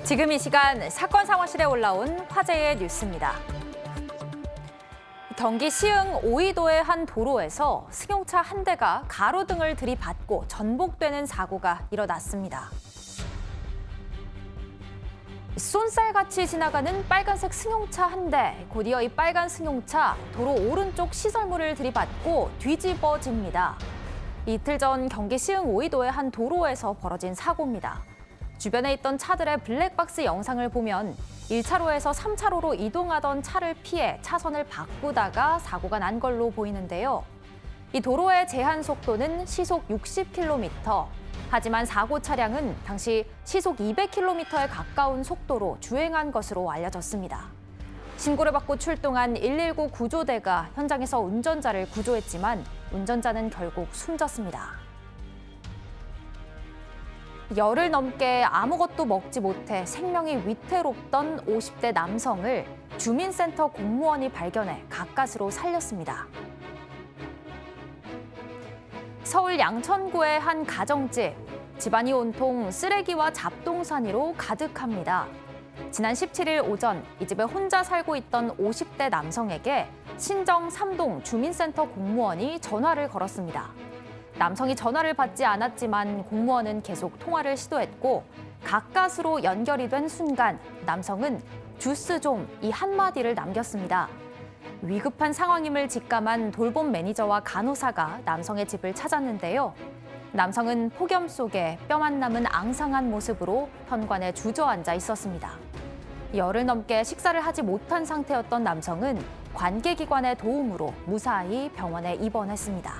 지금 이 시간 사건 상황실에 올라온 화제의 뉴스입니다. 경기 시흥 오이도의 한 도로에서 승용차 한 대가 가로등을 들이받고 전복되는 사고가 일어났습니다. 쏜살같이 지나가는 빨간색 승용차 한 대, 곧이어 이 빨간 승용차 도로 오른쪽 시설물을 들이받고 뒤집어집니다. 이틀 전 경기 시흥 오이도의 한 도로에서 벌어진 사고입니다. 주변에 있던 차들의 블랙박스 영상을 보면 1차로에서 3차로로 이동하던 차를 피해 차선을 바꾸다가 사고가 난 걸로 보이는데요. 이 도로의 제한 속도는 시속 60km. 하지만 사고 차량은 당시 시속 200km에 가까운 속도로 주행한 것으로 알려졌습니다. 신고를 받고 출동한 119 구조대가 현장에서 운전자를 구조했지만 운전자는 결국 숨졌습니다. 열흘 넘게 아무것도 먹지 못해 생명이 위태롭던 50대 남성을 주민센터 공무원이 발견해 가까스로 살렸습니다. 서울 양천구의 한 가정집, 집안이 온통 쓰레기와 잡동사니로 가득합니다. 지난 17일 오전 이 집에 혼자 살고 있던 50대 남성에게 신정 3동 주민센터 공무원이 전화를 걸었습니다. 남성이 전화를 받지 않았지만 공무원은 계속 통화를 시도했고 가까스로 연결이 된 순간 남성은 주스 좀 이 한마디를 남겼습니다. 위급한 상황임을 직감한 돌봄 매니저와 간호사가 남성의 집을 찾았는데요. 남성은 폭염 속에 뼈만 남은 앙상한 모습으로 현관에 주저앉아 있었습니다. 열흘 넘게 식사를 하지 못한 상태였던 남성은 관계기관의 도움으로 무사히 병원에 입원했습니다.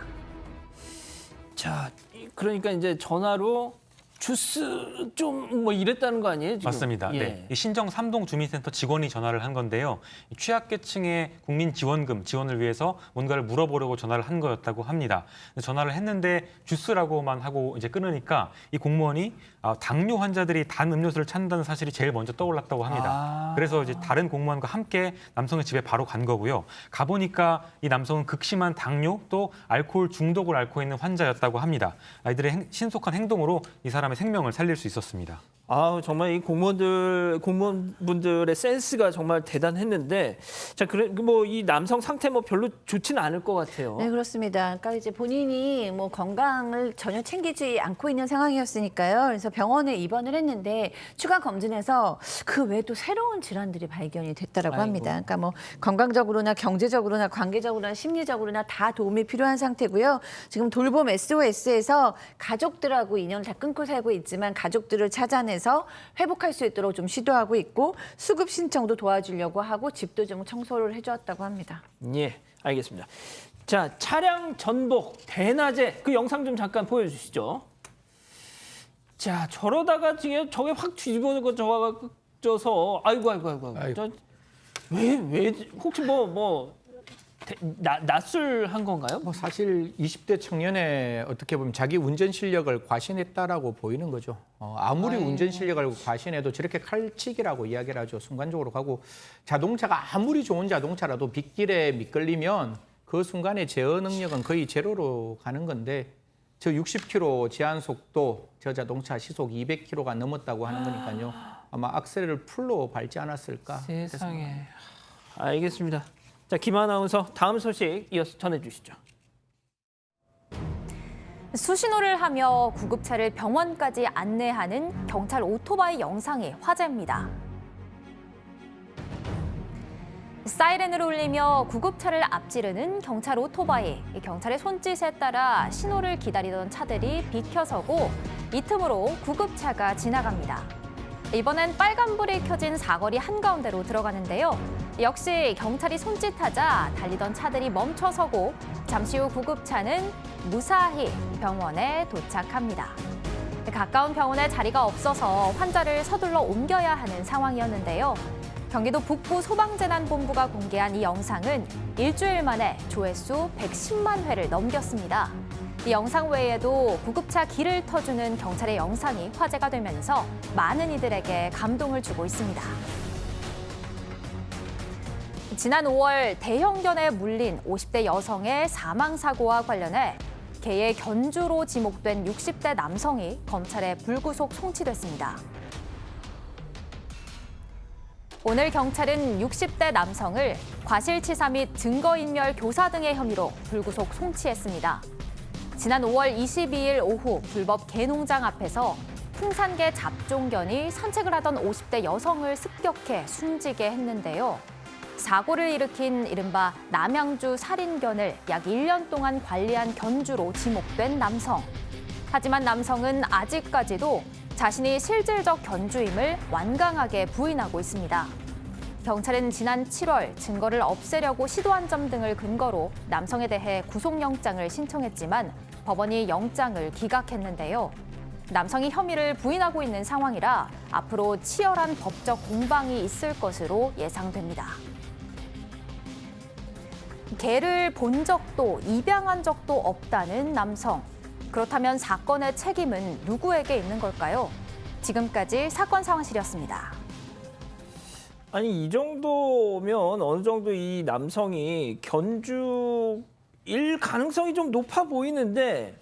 자, 그러니까 이제 전화로 주스 좀 뭐 이랬다는 거 아니에요? 지금? 맞습니다. 예. 네. 이 신정 3동 주민센터 직원이 전화를 한 건데요. 취약계층의 국민지원금 지원을 위해서 뭔가를 물어보려고 전화를 한 거였다고 합니다. 전화를 했는데 주스라고만 하고 이제 끊으니까 이 공무원이 당뇨 환자들이 단 음료수를 찾는다는 사실이 제일 먼저 떠올랐다고 합니다. 그래서 이제 다른 공무원과 함께 남성의 집에 바로 간 거고요. 가보니까 이 남성은 극심한 당뇨 또 알코올 중독을 앓고 있는 환자였다고 합니다. 아이들의 신속한 행동으로 이 사람의 생명을 살릴 수 있었습니다. 아, 정말 이 공무원분들의 센스가 정말 대단했는데, 자, 그래 뭐 이 남성 상태 뭐 별로 좋지는 않을 것 같아요. 네, 그렇습니다. 그러니까 이제 본인이 뭐 건강을 전혀 챙기지 않고 있는 상황이었으니까요. 그래서 병원에 입원을 했는데 추가 검진에서 그 외에 또 새로운 질환들이 발견이 됐다라고 합니다. 그러니까 뭐 건강적으로나 경제적으로나 관계적으로나 심리적으로나 다 도움이 필요한 상태고요. 지금 돌봄 SOS에서 가족들하고 인연을 다 끊고 살고 있지만 가족들을 찾아내서 회복할 수 있도록 좀 시도하고 있고 수급 신청도 도와주려고 하고 집도 좀 청소를 해주었다고 합니다. 예, 알겠습니다. 자, 차량 전복 대낮에 그 영상 좀 잠깐 보여주시죠. 자, 저러다가 지금 저게 확 뒤집어져서 아이고. 왜 혹시 낯설한 건가요? 뭐 사실 20대 청년의 어떻게 보면 자기 운전 실력을 과신했다라고 보이는 거죠. 아무리 운전 실력을 과신해도 저렇게 칼치기라고 이야기를 하죠. 순간적으로 가고 자동차가 아무리 좋은 자동차라도 빗길에 미끌리면 그 순간의 제어 능력은 거의 제로로 가는 건데 저 60km 제한 속도 저 자동차 시속 200km가 넘었다고 하는 거니까요. 아마 악셀을 풀로 밟지 않았을까. 세상에. 알겠습니다. 자, 김 아나운서 다음 소식 이어서 전해주시죠. 수신호를 하며 구급차를 병원까지 안내하는 경찰 오토바이 영상이 화제입니다. 사이렌을 울리며 구급차를 앞지르는 경찰 오토바이. 경찰의 손짓에 따라 신호를 기다리던 차들이 비켜서고 이 틈으로 구급차가 지나갑니다. 이번엔 빨간불이 켜진 사거리 한가운데로 들어가는데요. 역시 경찰이 손짓하자 달리던 차들이 멈춰서고 잠시 후 구급차는 무사히 병원에 도착합니다. 가까운 병원에 자리가 없어서 환자를 서둘러 옮겨야 하는 상황이었는데요. 경기도 북부 소방재난본부가 공개한 이 영상은 일주일 만에 조회수 110만 회를 넘겼습니다. 이 영상 외에도 구급차 길을 터주는 경찰의 영상이 화제가 되면서 많은 이들에게 감동을 주고 있습니다. 지난 5월 대형견에 물린 50대 여성의 사망사고와 관련해 개의 견주로 지목된 60대 남성이 검찰에 불구속 송치됐습니다. 오늘 경찰은 60대 남성을 과실치사 및 증거인멸 교사 등의 혐의로 불구속 송치했습니다. 지난 5월 22일 오후 불법 개농장 앞에서 풍산개 잡종견이 산책을 하던 50대 여성을 습격해 숨지게 했는데요. 사고를 일으킨 이른바 남양주 살인견을 약 1년 동안 관리한 견주로 지목된 남성. 하지만 남성은 아직까지도 자신이 실질적 견주임을 완강하게 부인하고 있습니다. 경찰은 지난 7월 증거를 없애려고 시도한 점 등을 근거로 남성에 대해 구속영장을 신청했지만 법원이 영장을 기각했는데요. 남성이 혐의를 부인하고 있는 상황이라 앞으로 치열한 법적 공방이 있을 것으로 예상됩니다. 개를 본 적도 입양한 적도 없다는 남성. 그렇다면 사건의 책임은 누구에게 있는 걸까요? 지금까지 사건 상황실이었습니다. 아니, 이 정도면 어느 정도 이 남성이 견주일 가능성이 좀 높아 보이는데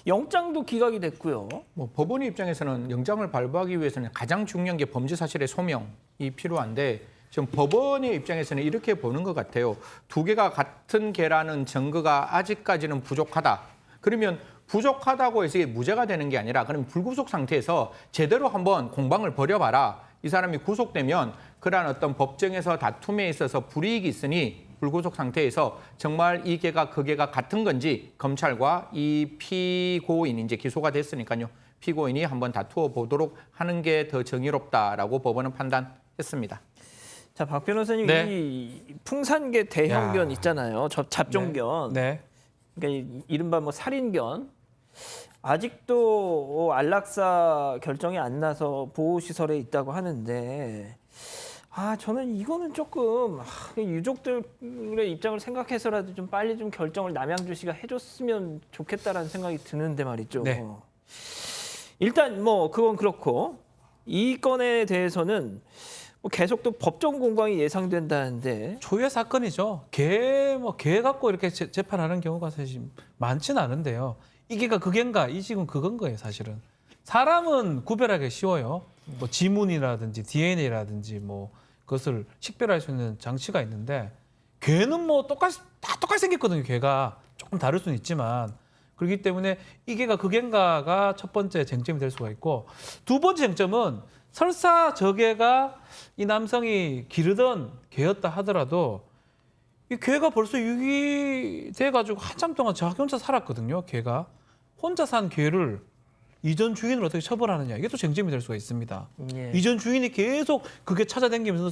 영장도 기각이 됐고요. 뭐 법원 입장에서는 영장을 발부하기 위해서는 가장 중요한 게 범죄 사실의 소명이 필요한데 지금 법원의 입장에서는 이렇게 보는 것 같아요. 두 개가 같은 개라는 증거가 아직까지는 부족하다. 그러면 부족하다고 해서 이게 무죄가 되는 게 아니라 그럼 불구속 상태에서 제대로 한번 공방을 벌여봐라. 이 사람이 구속되면 그러한 어떤 법정에서 다툼에 있어서 불이익이 있으니 불구속 상태에서 정말 이 개가 그 개가 같은 건지 검찰과 이 피고인이 이제 기소가 됐으니까요. 피고인이 한번 다투어 보도록 하는 게 더 정의롭다라고 법원은 판단했습니다. 자, 박 변호사님, 네. 이 풍산개 대형견 야. 있잖아요. 잡종견. 네. 그러니까 이른바 뭐 살인견. 아직도 안락사 결정이 안 나서 보호시설에 있다고 하는데 저는 이거는 조금 유족들의 입장을 생각해서라도 좀 빨리 좀 결정을 남양주시가 해줬으면 좋겠다라는 생각이 드는데 말이죠. 네. 일단 뭐 그건 그렇고 이 건에 대해서는 뭐 계속 또 법정 공방이 예상된다는데 초유의 사건이죠. 개 갖고 이렇게 재판하는 경우가 사실 많지는 않은데요. 이 개가 그 개인가, 이 지금 그건 거예요, 사실은. 사람은 구별하기 쉬워요. 뭐 지문이라든지 DNA라든지 뭐 그것을 식별할 수 있는 장치가 있는데 개는 뭐 똑같이 생겼거든요. 개가 조금 다를 수는 있지만 그렇기 때문에 이 개가 그 개인가가 첫 번째 쟁점이 될 수가 있고 두 번째 쟁점은 설사 저 개가 이 남성이 기르던 개였다 하더라도 이 개가 벌써 유기 돼가지고 한참 동안 자기 혼자 살았거든요. 개가 혼자 산 개를 이전 주인을 어떻게 처벌하느냐 이게 또 쟁점이 될 수가 있습니다. 예. 이전 주인이 계속 그게 찾아다니면서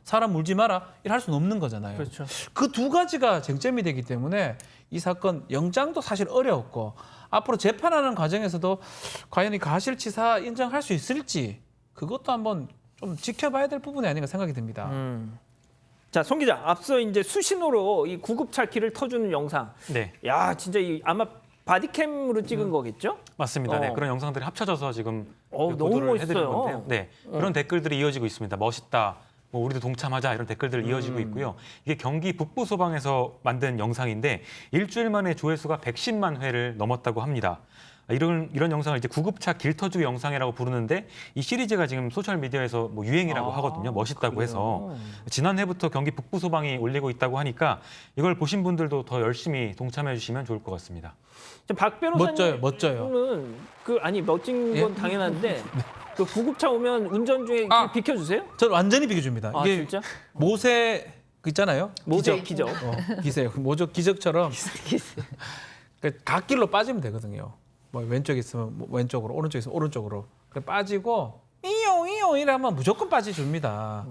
사람 물지 마라 이럴 수는 없는 거잖아요. 그렇죠. 그 두 가지가 쟁점이 되기 때문에 이 사건 영장도 사실 어려웠고 앞으로 재판하는 과정에서도 과연 이 과실치사 인정할 수 있을지 그것도 한번 좀 지켜봐야 될 부분이 아닌가 생각이 듭니다. 자, 송 기자, 앞서 이제 수신호로 이 구급차 길을 터주는 영상. 네, 야, 진짜 아마 바디캠으로 찍은 거겠죠? 맞습니다. 네, 어. 그런 영상들이 합쳐져서 지금 너무 보도를 해드린 멋있어요. 건데요. 네, 그런 댓글들이 이어지고 있습니다. 멋있다. 뭐 우리도 동참하자 이런 댓글들 이어지고 있고요. 이게 경기 북부 소방에서 만든 영상인데 일주일 만에 조회수가 110만 회를 넘었다고 합니다. 이런 영상을 이제 구급차 길터주기 영상이라고 부르는데 이 시리즈가 지금 소셜 미디어에서 뭐 유행이라고 하거든요. 멋있다고 해서 지난해부터 경기 북부 소방이 올리고 있다고 하니까 이걸 보신 분들도 더 열심히 동참해 주시면 좋을 것 같습니다. 박 변호사님은 멋져요. 아니 멋진 건 당연한데 그 구급차 오면 운전 중에 비켜주세요? 저는 완전히 비켜줍니다. 아, 이게 진짜? 모세 그 있잖아요. 모세 기적. 기세, 모적 기적처럼 그 갓길로 빠지면 되거든요. 뭐 왼쪽에 있으면 뭐 왼쪽으로, 오른쪽에 있으면 오른쪽으로. 그래 빠지고 이용 이러면 무조건 빠져줍니다.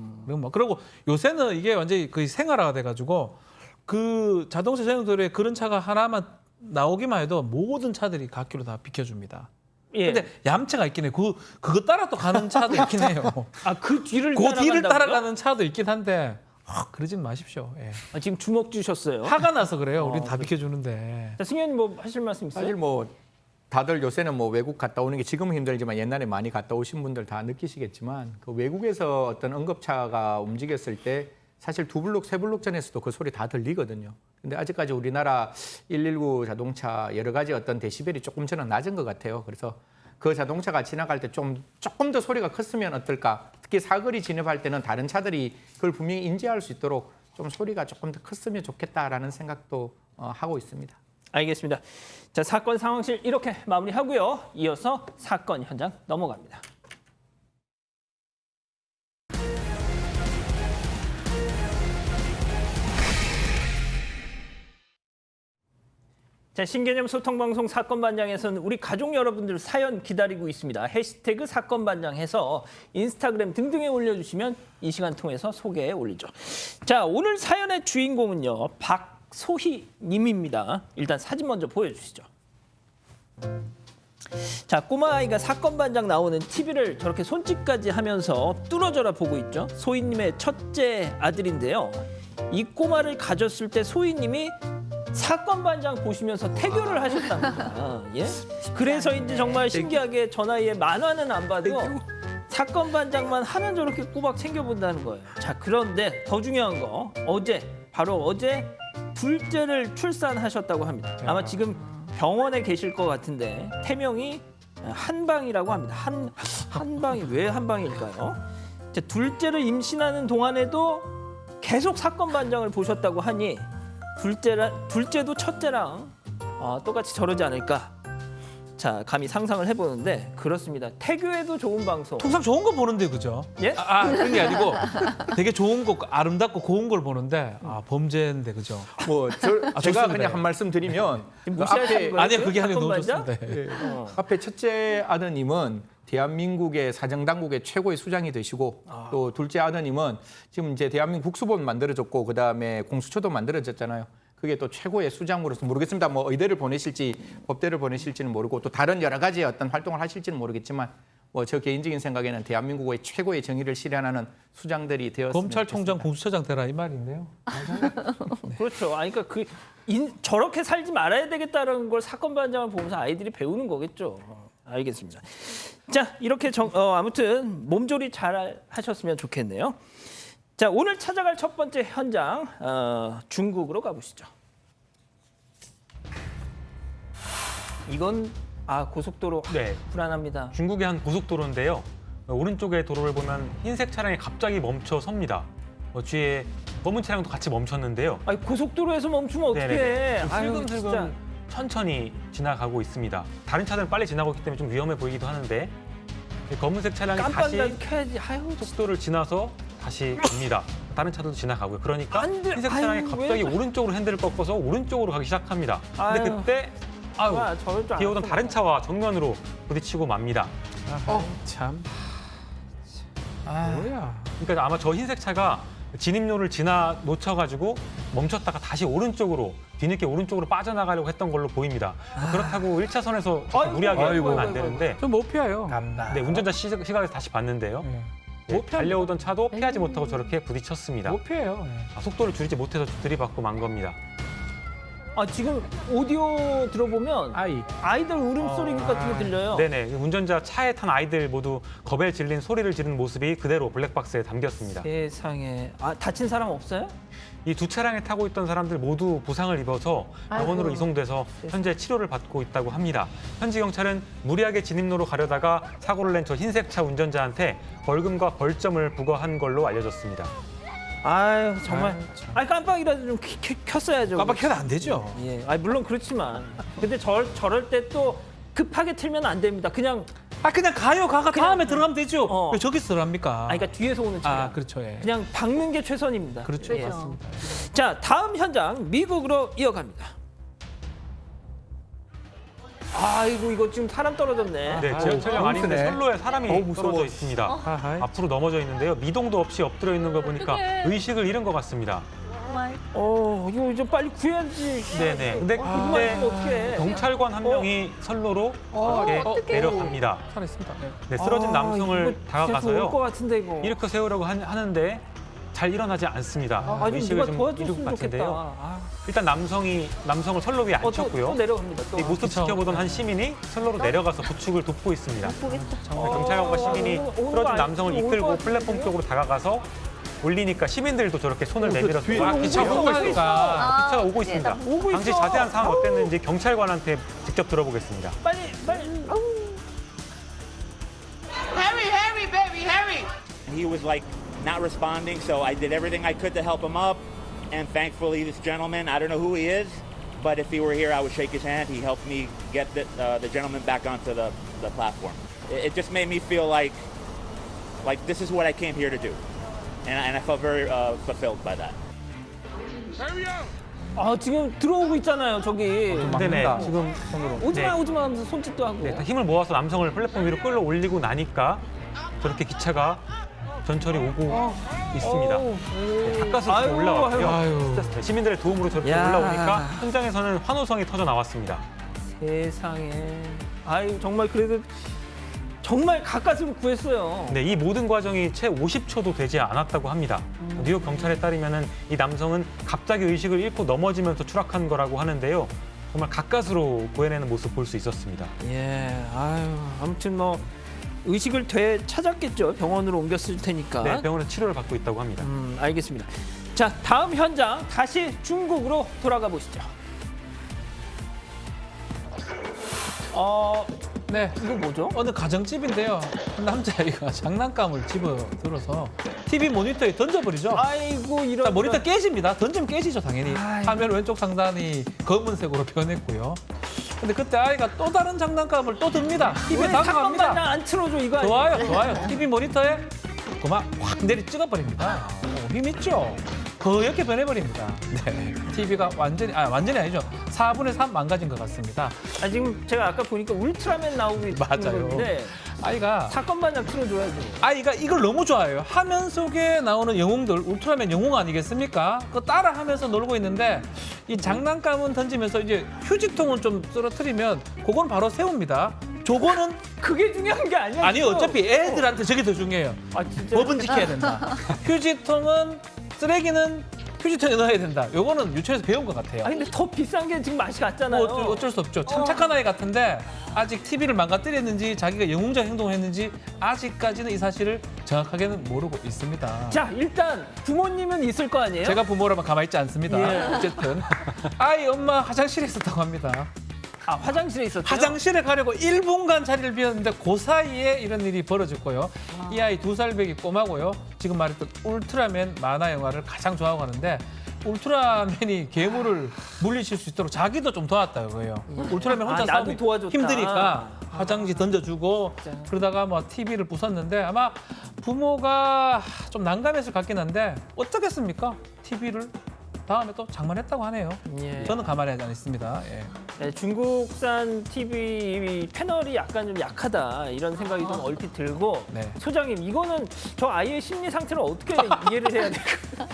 그리고 요새는 이게 완전히 거의 생활화가 돼가지고 그 자동차 전용도로에 그런 차가 하나만 나오기만 해도 모든 차들이 갓길로 다 비켜줍니다. 예. 근데 얌체가 있긴 해요. 그거 따라 또 가는 차도 있긴 해요. 그 뒤를 그 뒤를 따라간다고요? 따라가는 차도 있긴 한데 그러진 마십시오. 예. 지금 주먹 주셨어요. 화가 나서 그래요. 우린 다 비켜주는데. 자, 승현님 뭐 하실 말씀 있어요? 사실 뭐 다들 요새는 뭐 외국 갔다 오는 게 지금은 힘들지만 옛날에 많이 갔다 오신 분들 다 느끼시겠지만 그 외국에서 어떤 응급차가 움직였을 때 사실 2블록, 3블록 전에서도 그 소리 다 들리거든요. 근데 아직까지 우리나라 119 자동차 여러 가지 어떤 데시벨이 조금 저는 낮은 것 같아요. 그래서 그 자동차가 지나갈 때 조금 더 소리가 컸으면 어떨까? 특히 사거리 진입할 때는 다른 차들이 그걸 분명히 인지할 수 있도록 좀 소리가 조금 더 컸으면 좋겠다라는 생각도 하고 있습니다. 알겠습니다. 자, 사건 상황실 이렇게 마무리하고요. 이어서 사건 현장 넘어갑니다. 자, 신개념 소통방송 사건반장에서는 우리 가족 여러분들 사연 기다리고 있습니다. 해시태그 사건반장해서 인스타그램 등등에 올려주시면 이 시간 통해서 소개해 올리죠. 자, 오늘 사연의 주인공은요. 박소희 님입니다. 일단 사진 먼저 보여주시죠. 자, 꼬마 아이가 사건반장 나오는 TV를 저렇게 손짓까지 하면서 뚫어져라 보고 있죠. 소희님의 첫째 아들인데요. 이 꼬마를 가졌을 때 소희님이 사건반장 보시면서 태교를 하셨답니다. 예? 그래서인지 정말 신기하게 저 나이에 만화는 안 봐도 사건반장만 하면 저렇게 꼬박 챙겨본다는 거예요. 자, 그런데 더 중요한 거 바로 어제 둘째를 출산하셨다고 합니다. 아마 지금 병원에 계실 것 같은데 태명이 한방이라고 합니다. 한방이 왜 한방일까요? 자, 둘째를 임신하는 동안에도 계속 사건반장을 보셨다고 하니 둘째도 첫째랑 똑같이 저러지 않을까. 자, 감히 상상을 해보는데 그렇습니다. 태교에도 좋은 방송. 통상 좋은 거 보는데 그죠? 예? 그런 게 아니고 되게 좋은 거 아름답고 고운 걸 보는데 범죄인데 그죠? 뭐 제가 좋습니다. 그냥 한 말씀 드리면 지금 그 무시하시는 거예요? 아니요 그게 아니고 너무 사건반장? 좋습니다. 예. 앞에 첫째 아드님은 대한민국의 사정당국의 최고의 수장이 되시고 또 둘째 아드님은 지금 이제 대한민국 국수본 만들어졌고 그다음에 공수처도 만들어졌잖아요. 그게 또 최고의 수장으로서 모르겠습니다. 뭐 의대를 보내실지 법대를 보내실지는 모르고 또 다른 여러 가지 어떤 활동을 하실지는 모르겠지만 뭐 저 개인적인 생각에는 대한민국의 최고의 정의를 실현하는 수장들이 되었으면 검찰총장, 좋겠습니다. 공수처장 되라 이 말인데요. 그렇죠. 그러니까 저렇게 살지 말아야 되겠다는 걸 사건반장을 보면서 아이들이 배우는 거겠죠. 알겠습니다. 자, 이렇게 아무튼 몸조리 잘 하셨으면 좋겠네요. 자, 오늘 찾아갈 첫 번째 현장 중국으로 가보시죠. 이건 고속도로 네. 불안합니다. 중국의 한 고속도로인데요. 오른쪽의 도로를 보면 흰색 차량이 갑자기 멈춰 섭니다. 뒤에 검은 차량도 같이 멈췄는데요. 아니, 고속도로에서 멈추면 어떡해. 슬금슬금 천천히 지나가고 있습니다. 다른 차들은 빨리 지나고 있기 때문에 좀 위험해 보이기도 하는데 검은색 차량이 다시 깜빡이라도 켜야지. 속도를 지나서 다시 갑니다. 다른 차들도 지나가고요. 그러니까 안 돼. 흰색 차량이 아유, 갑자기 왜 오른쪽으로 핸들을 꺾어서 오른쪽으로 가기 시작합니다. 근데 아유. 그때 저럴 줄 뒤에 오던 알았어. 다른 차와 정면으로 부딪히고 맙니다. 참. 뭐야? 그러니까 아마 저 흰색 차가 진입로를 지나 놓쳐가지고 멈췄다가 다시 오른쪽으로 뒤늦게 오른쪽으로 빠져나가려고 했던 걸로 보입니다. 그렇다고 1차선에서 무리하게 하면 안 되는데 좀 못 피해요. 네, 운전자 시각에서 다시 봤는데요. 네, 달려오던 차도 피하지 못하고 저렇게 부딪혔습니다. 못 피해요. 속도를 줄이지 못해서 들이받고 만 겁니다. 아, 지금 오디오 들어보면 아이들 울음소리 같은 게 들려요. 네네. 운전자 차에 탄 아이들 모두 겁에 질린 소리를 지르는 모습이 그대로 블랙박스에 담겼습니다. 세상에. 아, 다친 사람 없어요? 이 두 차량에 타고 있던 사람들 모두 부상을 입어서 병원으로 이송돼서 현재 치료를 받고 있다고 합니다. 현지 경찰은 무리하게 진입로로 가려다가 사고를 낸 저 흰색 차 운전자한테 벌금과 벌점을 부과한 걸로 알려졌습니다. 아유, 정말. 아, 깜빡이라도 좀 켰어야죠. 깜빡 켜도 안 되죠. 예. 아, 물론 그렇지만. 근데 저럴 때 또 급하게 틀면 안 됩니다. 그냥 그냥 가요. 가가 그냥- 다음에 들어가면 되죠. 어. 왜 저기서 들어갑니까? 그러니까 뒤에서 오는 차량. 그렇죠. 예. 그냥 박는 게 최선입니다. 그렇죠. 예. 맞습니다. 자, 다음 현장 미국으로 이어갑니다. 아이고, 이거 지금 사람 떨어졌네. 네, 지하철역 아닌데 무서네. 선로에 사람이 떨어져 있습니다. 앞으로 넘어져 있는데요. 미동도 없이 엎드려 있는 거 보니까 의식을 잃은 것 같습니다. 이거 좀 빨리 구해야지. 네네. 근데 이거만 그때 있으면 어떡해. 경찰관 한 명이 선로로 이렇게 내려갑니다. 살아있습니다. 네. 네, 쓰러진 남성을 올것 다가가서요. 같은데 이거. 일으켜 세우려고 하는데 잘 일어나지 않습니다. 좀 누가 의식을 좀 잃은 것 도와줬으면 좋겠다. 같은데요. 아, 일단 남성을 선로 위에 또 앉혔고요. 내려갑니다. 또. 이 모습 지켜보던 한 시민이 선로로 내려가서 부축을 돕고 있습니다. 경찰관과 시민이 오는 거 쓰러진 아니- 남성을 올것 이끌고 같은데요? 플랫폼 쪽으로 다가가서 올리니까 시민들도 저렇게 손을 내밀어서 기차 오고 오고 있어. 있으니까. 기차가 오고 있습니다. 오고 있어. 당시 자세한 상황 어땠는지 경찰관한테 직접 들어보겠습니다. 빨리. 아우. He was like not responding, so I did everything I could to help him up. And thankfully, this gentleman, I don't know who he is, but if he were here, I would shake his hand. He helped me get the gentleman back onto the platform. It just made me feel like this is what I came here to do. And I felt very fulfilled by that. 아, 지금 들어오고 있잖아요, 저기. 네네. 막는다. 지금 오지마 하면서 손짓도 하고. 네, 힘을 모아서 남성을 플랫폼 위로 끌어올리고 나니까 저렇게 기차가 전철이 오고 있습니다. 네, 가까스로 아이고, 올라왔고요. 아유. 네, 시민들의 도움으로 저렇게 야. 올라오니까 현장에서는 환호성이 터져 나왔습니다. 세상에. 아유, 정말 그래도 정말 가까스로 구했어요. 네, 이 모든 과정이 채 50초도 되지 않았다고 합니다. 뉴욕 경찰에 따르면은 이 남성은 갑자기 의식을 잃고 넘어지면서 추락한 거라고 하는데요. 정말 가까스로 구해내는 모습 볼 수 있었습니다. 예, 아유, 아무튼 뭐 의식을 되찾았겠죠. 병원으로 옮겼을 테니까. 네, 병원에서 치료를 받고 있다고 합니다. 알겠습니다. 자, 다음 현장 다시 중국으로 돌아가 보시죠. 네. 이거 뭐죠? 어느 가정집인데요. 한 남자아이가 장난감을 집어들어서 TV 모니터에 던져버리죠. 아이고, 이런. 자, 모니터 깨집니다. 던지면 깨지죠, 당연히. 아이고. 화면 왼쪽 상단이 검은색으로 변했고요. 근데 그때 아이가 또 다른 장난감을 또 듭니다. TV에 왜 잠깐만 다가갑니다. 안 틀어줘 이거. 아니야? 좋아요. TV 모니터에 그만 확 내리 찍어버립니다. 힘 있죠? 거옇게 변해버립니다. 네. TV가 완전히 아니죠. 4분의 3 망가진 것 같습니다. 아, 지금 제가 아까 보니까 울트라맨 나오고 있는 맞아요. 건데 아이가 사건 마냥 틀어줘야죠. 아이가 이걸 너무 좋아해요. 화면 속에 나오는 영웅들, 울트라맨 영웅 아니겠습니까? 그거 따라하면서 놀고 있는데 이 장난감은 던지면서 이제 휴지통을 좀 쓰러뜨리면 그건 바로 세웁니다. 저거는 그게 중요한 게 아니야. 아니요. 지금. 어차피 애들한테 저게 더 중요해요. 아, 진짜. 법은 지켜야 된다. 쓰레기는 휴지통에 넣어야 된다. 요거는 유치원에서 배운 것 같아요. 아, 근데 더 비싼 게 지금 맛이 갔잖아요. 뭐 어쩔 수 없죠. 참 착한 아이 같은데 아직 TV를 망가뜨렸는지 자기가 영웅적 행동을 했는지 아직까지는 이 사실을 정확하게는 모르고 있습니다. 자, 일단 부모님은 있을 거 아니에요? 제가 부모라면 가만히 있지 않습니다. 예. 어쨌든 아이 엄마 화장실에 있었다고 합니다. 아, 화장실에 있었죠. 화장실에 가려고 1분간 자리를 비웠는데 그 사이에 이런 일이 벌어졌고요. 이 아이 2살 배기 꼬마고요. 지금 말했던 울트라맨 만화 영화를 가장 좋아하고 하는데 울트라맨이 괴물을 물리칠 수 있도록 자기도 좀 도왔다 이거예요. 울트라맨 혼자 나도 싸우면 도와줬다. 힘드니까 화장지 던져주고 그러다가 뭐 TV를 부쉈는데 아마 부모가 좀 난감했을 것 같긴 한데 어떻겠습니까? TV를 다음에 또 장만했다고 하네요. 예. 저는 가만히 하지 않습니다. 예. 네, 중국산 TV 패널이 약간 좀 약하다 이런 생각이 좀 얼핏 들고 네. 소장님 이거는 저 아이의 심리 상태를 어떻게 이해를 해야 될까요?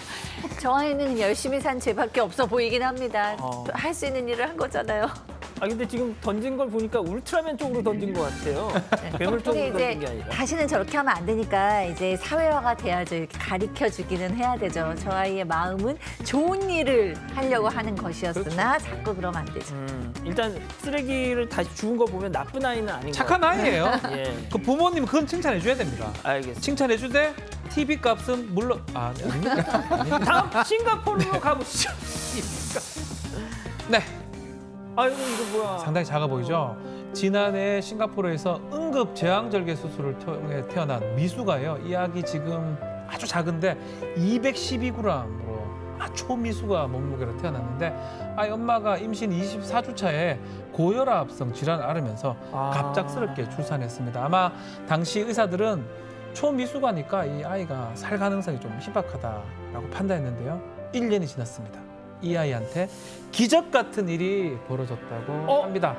저 아이는 열심히 산 죄밖에 없어 보이긴 합니다. 할 수 있는 일을 한 거잖아요. 근데 지금 던진 걸 보니까 울트라맨 쪽으로 던진 것 같아요. 괴물 쪽으로 이제 던진 게 아니라. 다시는 저렇게 하면 안 되니까 이제 사회화가 돼야죠. 이렇게 가르쳐 주기는 해야 되죠. 저 아이의 마음은 좋은 일을 하려고 하는 것이었으나 자꾸 그러면 안 되죠. 일단 쓰레기를 다시 주운 거 보면 나쁜 아이는 아닌 것 착한 같아요. 아이예요. 예. 그 부모님 그건 칭찬해 줘야 됩니다. 알겠습니다. 칭찬해 주되 TV 값은 물론 아닙니까? 다음 싱가포르로 가보시죠. 네. 아이고 이거 뭐야? 상당히 작아 보이죠? 지난해 싱가포르에서 응급 제왕절개 수술을 통해 태어난 미수가요. 이 아기 지금 아주 작은데 212g으로 초미수가 몸무게로 태어났는데 아이 엄마가 임신 24주 차에 고혈압성 질환을 앓으면서 갑작스럽게 출산했습니다. 아마 당시 의사들은 초미수가니까 이 아이가 살 가능성이 좀 희박하다라고 판단했는데요. 1년이 지났습니다. 이 아이한테 기적 같은 일이 벌어졌다고 합니다.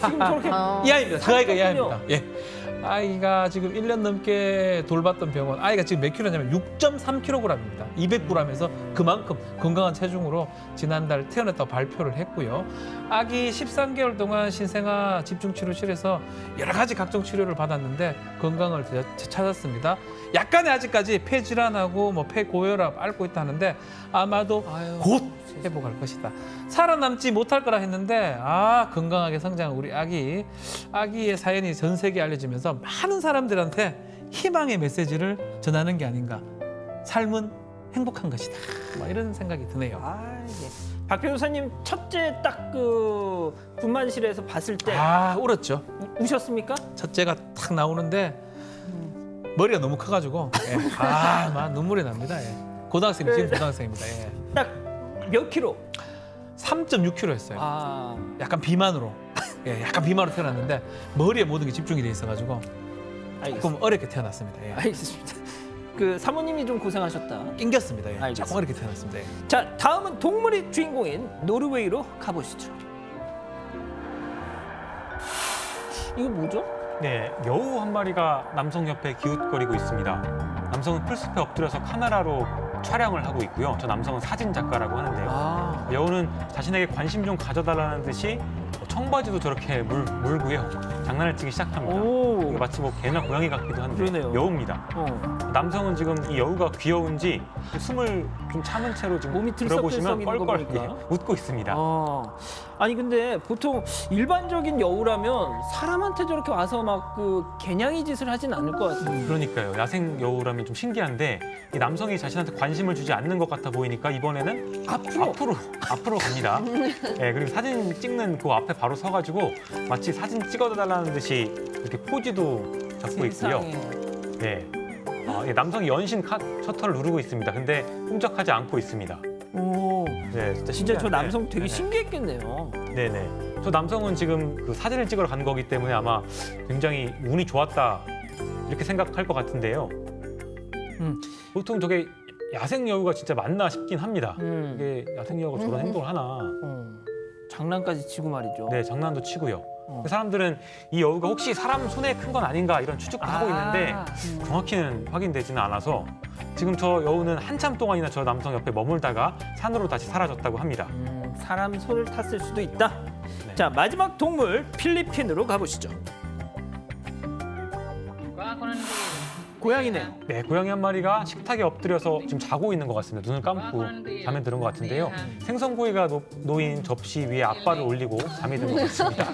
지금 저렇게 이 아이입니다. 그 아이가 이 그렇군요. 아이입니다. 예. 아이가 지금 1년 넘게 돌봤던 병원, 아이가 지금 몇 킬로냐면 6.3kg입니다. 200g에서 그만큼 건강한 체중으로 지난달 태어났다고 발표를 했고요. 아기 13개월 동안 신생아 집중치료실에서 여러 가지 각종 치료를 받았는데 건강을 찾았습니다. 약간의 아직까지 폐질환하고 폐고혈압 앓고 있다 하는데 아마도 곧 회복할 것이다. 살아남지 못할 거라 했는데 건강하게 성장한 우리 아기의 사연이 전 세계에 알려지면서 많은 사람들한테 희망의 메시지를 전하는 게 아닌가. 삶은 행복한 것이다. 이런 생각이 드네요. 박 변호사님 첫째 딱 그 분만실에서 봤을 때 울었죠. 우셨습니까? 첫째가 탁 나오는데 머리가 너무 커가지고 막 눈물이 납니다. 예. 고등학생 지금 고등학생입니다. 예. 딱 몇 킬로? 3.6kg였어요. 약간 비만으로. 약간 비만으로 태어났는데 머리에 모든 게 집중이 돼 있어가지고 조금 어렵게 태어났습니다. 예. 알겠습니다. 그 사모님이 좀 고생하셨다. 낑겼습니다. 예. 알겠습니다. 조금 어렵게 태어났습니다. 예. 자, 다음은 동물이 주인공인 노르웨이로 가보시죠. 이거 뭐죠? 네, 여우 한 마리가 남성 옆에 기웃거리고 있습니다. 남성은 풀숲에 엎드려서 카메라로 촬영을 하고 있고요. 저 남성은 사진 작가라고 하는데요. 여우는 자신에게 관심 좀 가져달라는 듯이 청바지도 저렇게 물고요. 장난을 치기 시작합니다. 이게 마치 개나 고양이 같기도 한데 그러네요. 여우입니다. 남성은 지금 이 여우가 귀여운지 숨을 좀 참은 채로 지금 몸이 들어보시면 들썩들썩이는 거 껄껄 보니까. 웃고 있습니다. 아니 근데 보통 일반적인 여우라면 사람한테 저렇게 와서 막 그 개냥이 짓을 하진 않을 것 같은데. 그러니까요. 야생 여우라면 좀 신기한데 이 남성이 자신한테 관심을 주지 않는 것 같아 보이니까 이번에는 앞으로 갑니다. 네, 그리고 사진 찍는 그 앞에 바로 서가지고 마치 사진 찍어달라는 듯이 이렇게 포즈도 잡고 있고요. 네, 남성이 연신 셔터를 누르고 있습니다. 근데 꿈쩍하지 않고 있습니다. 네, 진짜 저 신기한데. 남성 되게 네네. 신기했겠네요. 네네. 저 남성은 지금 그 사진을 찍으러 간 거기 때문에 아마 굉장히 운이 좋았다 이렇게 생각할 것 같은데요. 보통 저게 야생 여우가 진짜 맞나 싶긴 합니다. 이게 야생 여우가 저런 행동을 하나. 장난까지 치고 말이죠. 네, 장난도 치고요. 사람들은 이 여우가 혹시 사람 손에 큰 건 아닌가 이런 추측도 하고 있는데 정확히는 확인되지는 않아서 지금 저 여우는 한참 동안이나 저 남성 옆에 머물다가 산으로 다시 사라졌다고 합니다. 사람 손을 탔을 수도 있다. 네. 자, 마지막 동물 필리핀으로 가보시죠. 고양이네요. 네, 고양이 한 마리가 식탁에 엎드려서 지금 자고 있는 것 같습니다. 눈을 감고 잠에 드는 것 같은데요. 생선구이가 놓인 접시 위에 앞발을 올리고 잠이 든 것 같습니다.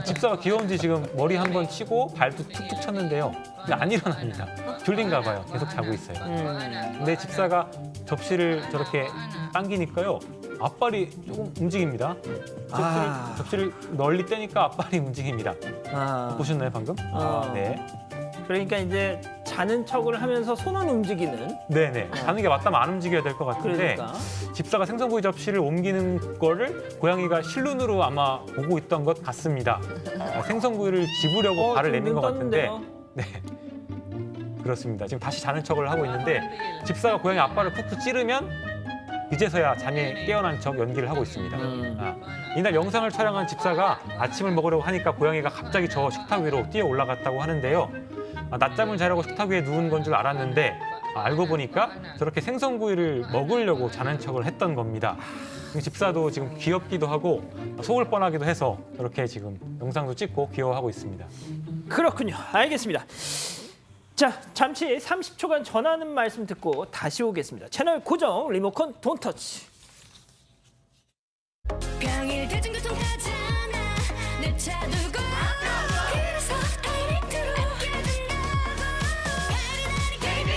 집사가 귀여운지 지금 머리 한 번 치고 발도 툭툭 쳤는데요. 근데 안 일어납니다. 졸린가 봐요. 계속 자고 있어요. 근데 집사가 접시를 저렇게 당기니까요. 앞발이 조금 움직입니다. 접시를 널리 떼니까 앞발이 움직입니다. 보셨나요, 방금? 네. 그러니까 이제 자는 척을 하면서 손은 움직이는. 네네. 자는 게 맞다면 안 움직여야 될 것 같은데 그러니까. 집사가 생선구이 접시를 옮기는 거를 고양이가 실눈으로 아마 보고 있던 것 같습니다. 생선구이를 집으려고 발을 내민 것 같은데 네. 그렇습니다. 지금 다시 자는 척을 하고 있는데 집사가 고양이 앞발을 푹푹 찌르면 이제서야 잠에 깨어난 척 연기를 하고 있습니다. 이날 영상을 촬영한 집사가 아침을 먹으려고 하니까 고양이가 갑자기 저 식탁 위로 뛰어 올라갔다고 하는데요. 낮잠을 자려고 식탁 위에 누운 건 줄 알았는데 알고 보니까 저렇게 생선구이를 먹으려고 자는 척을 했던 겁니다. 집사도 지금 귀엽기도 하고 속을 뻔하기도 해서 저렇게 지금 영상도 찍고 귀여워하고 있습니다. 그렇군요. 알겠습니다. 자, 잠시 30초간 전하는 말씀 듣고 다시 오겠습니다. 채널 고정, 리모컨 돈 터치. 평일 대중교통 타잖아 내 차 두고 그래서 다이렉트로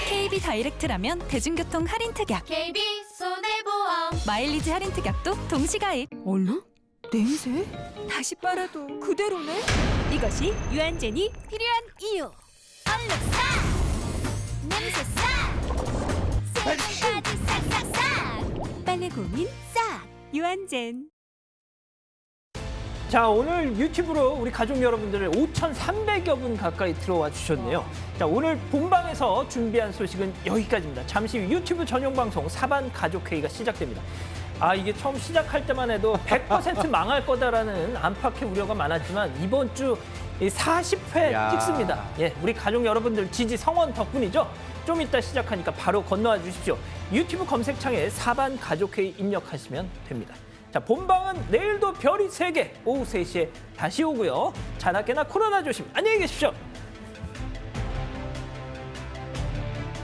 KB 다이렉트라면 대중교통 할인 특약 KB 손해보험 마일리지 할인 특약도 동시가입 얼른? 냄새? 다시 빨아도 그대로네? 이것이 유한젠이 필요한 이유 얼룩 싹! 냄새 싹! 세정까지 싹싹싹! 빨래 고민 싹! 유한젠 자, 오늘 유튜브로 우리 가족 여러분들 5,300여 분 가까이 들어와 주셨네요. 자, 오늘 본방에서 준비한 소식은 여기까지입니다. 잠시 후 유튜브 전용 방송 사반 가족회의가 시작됩니다. 아, 이게 처음 시작할 때만 해도 100% 망할 거다라는 안팎의 우려가 많았지만 이번 주 40회 찍습니다. 예, 우리 가족 여러분들 지지 성원 덕분이죠. 좀 이따 시작하니까 바로 건너와 주십시오. 유튜브 검색창에 사반 가족회의 입력하시면 됩니다. 자, 본방은 내일도 별이 3개 오후 3시에 다시 오고요. 자나깨나 코로나 조심. 안녕히 계십시오.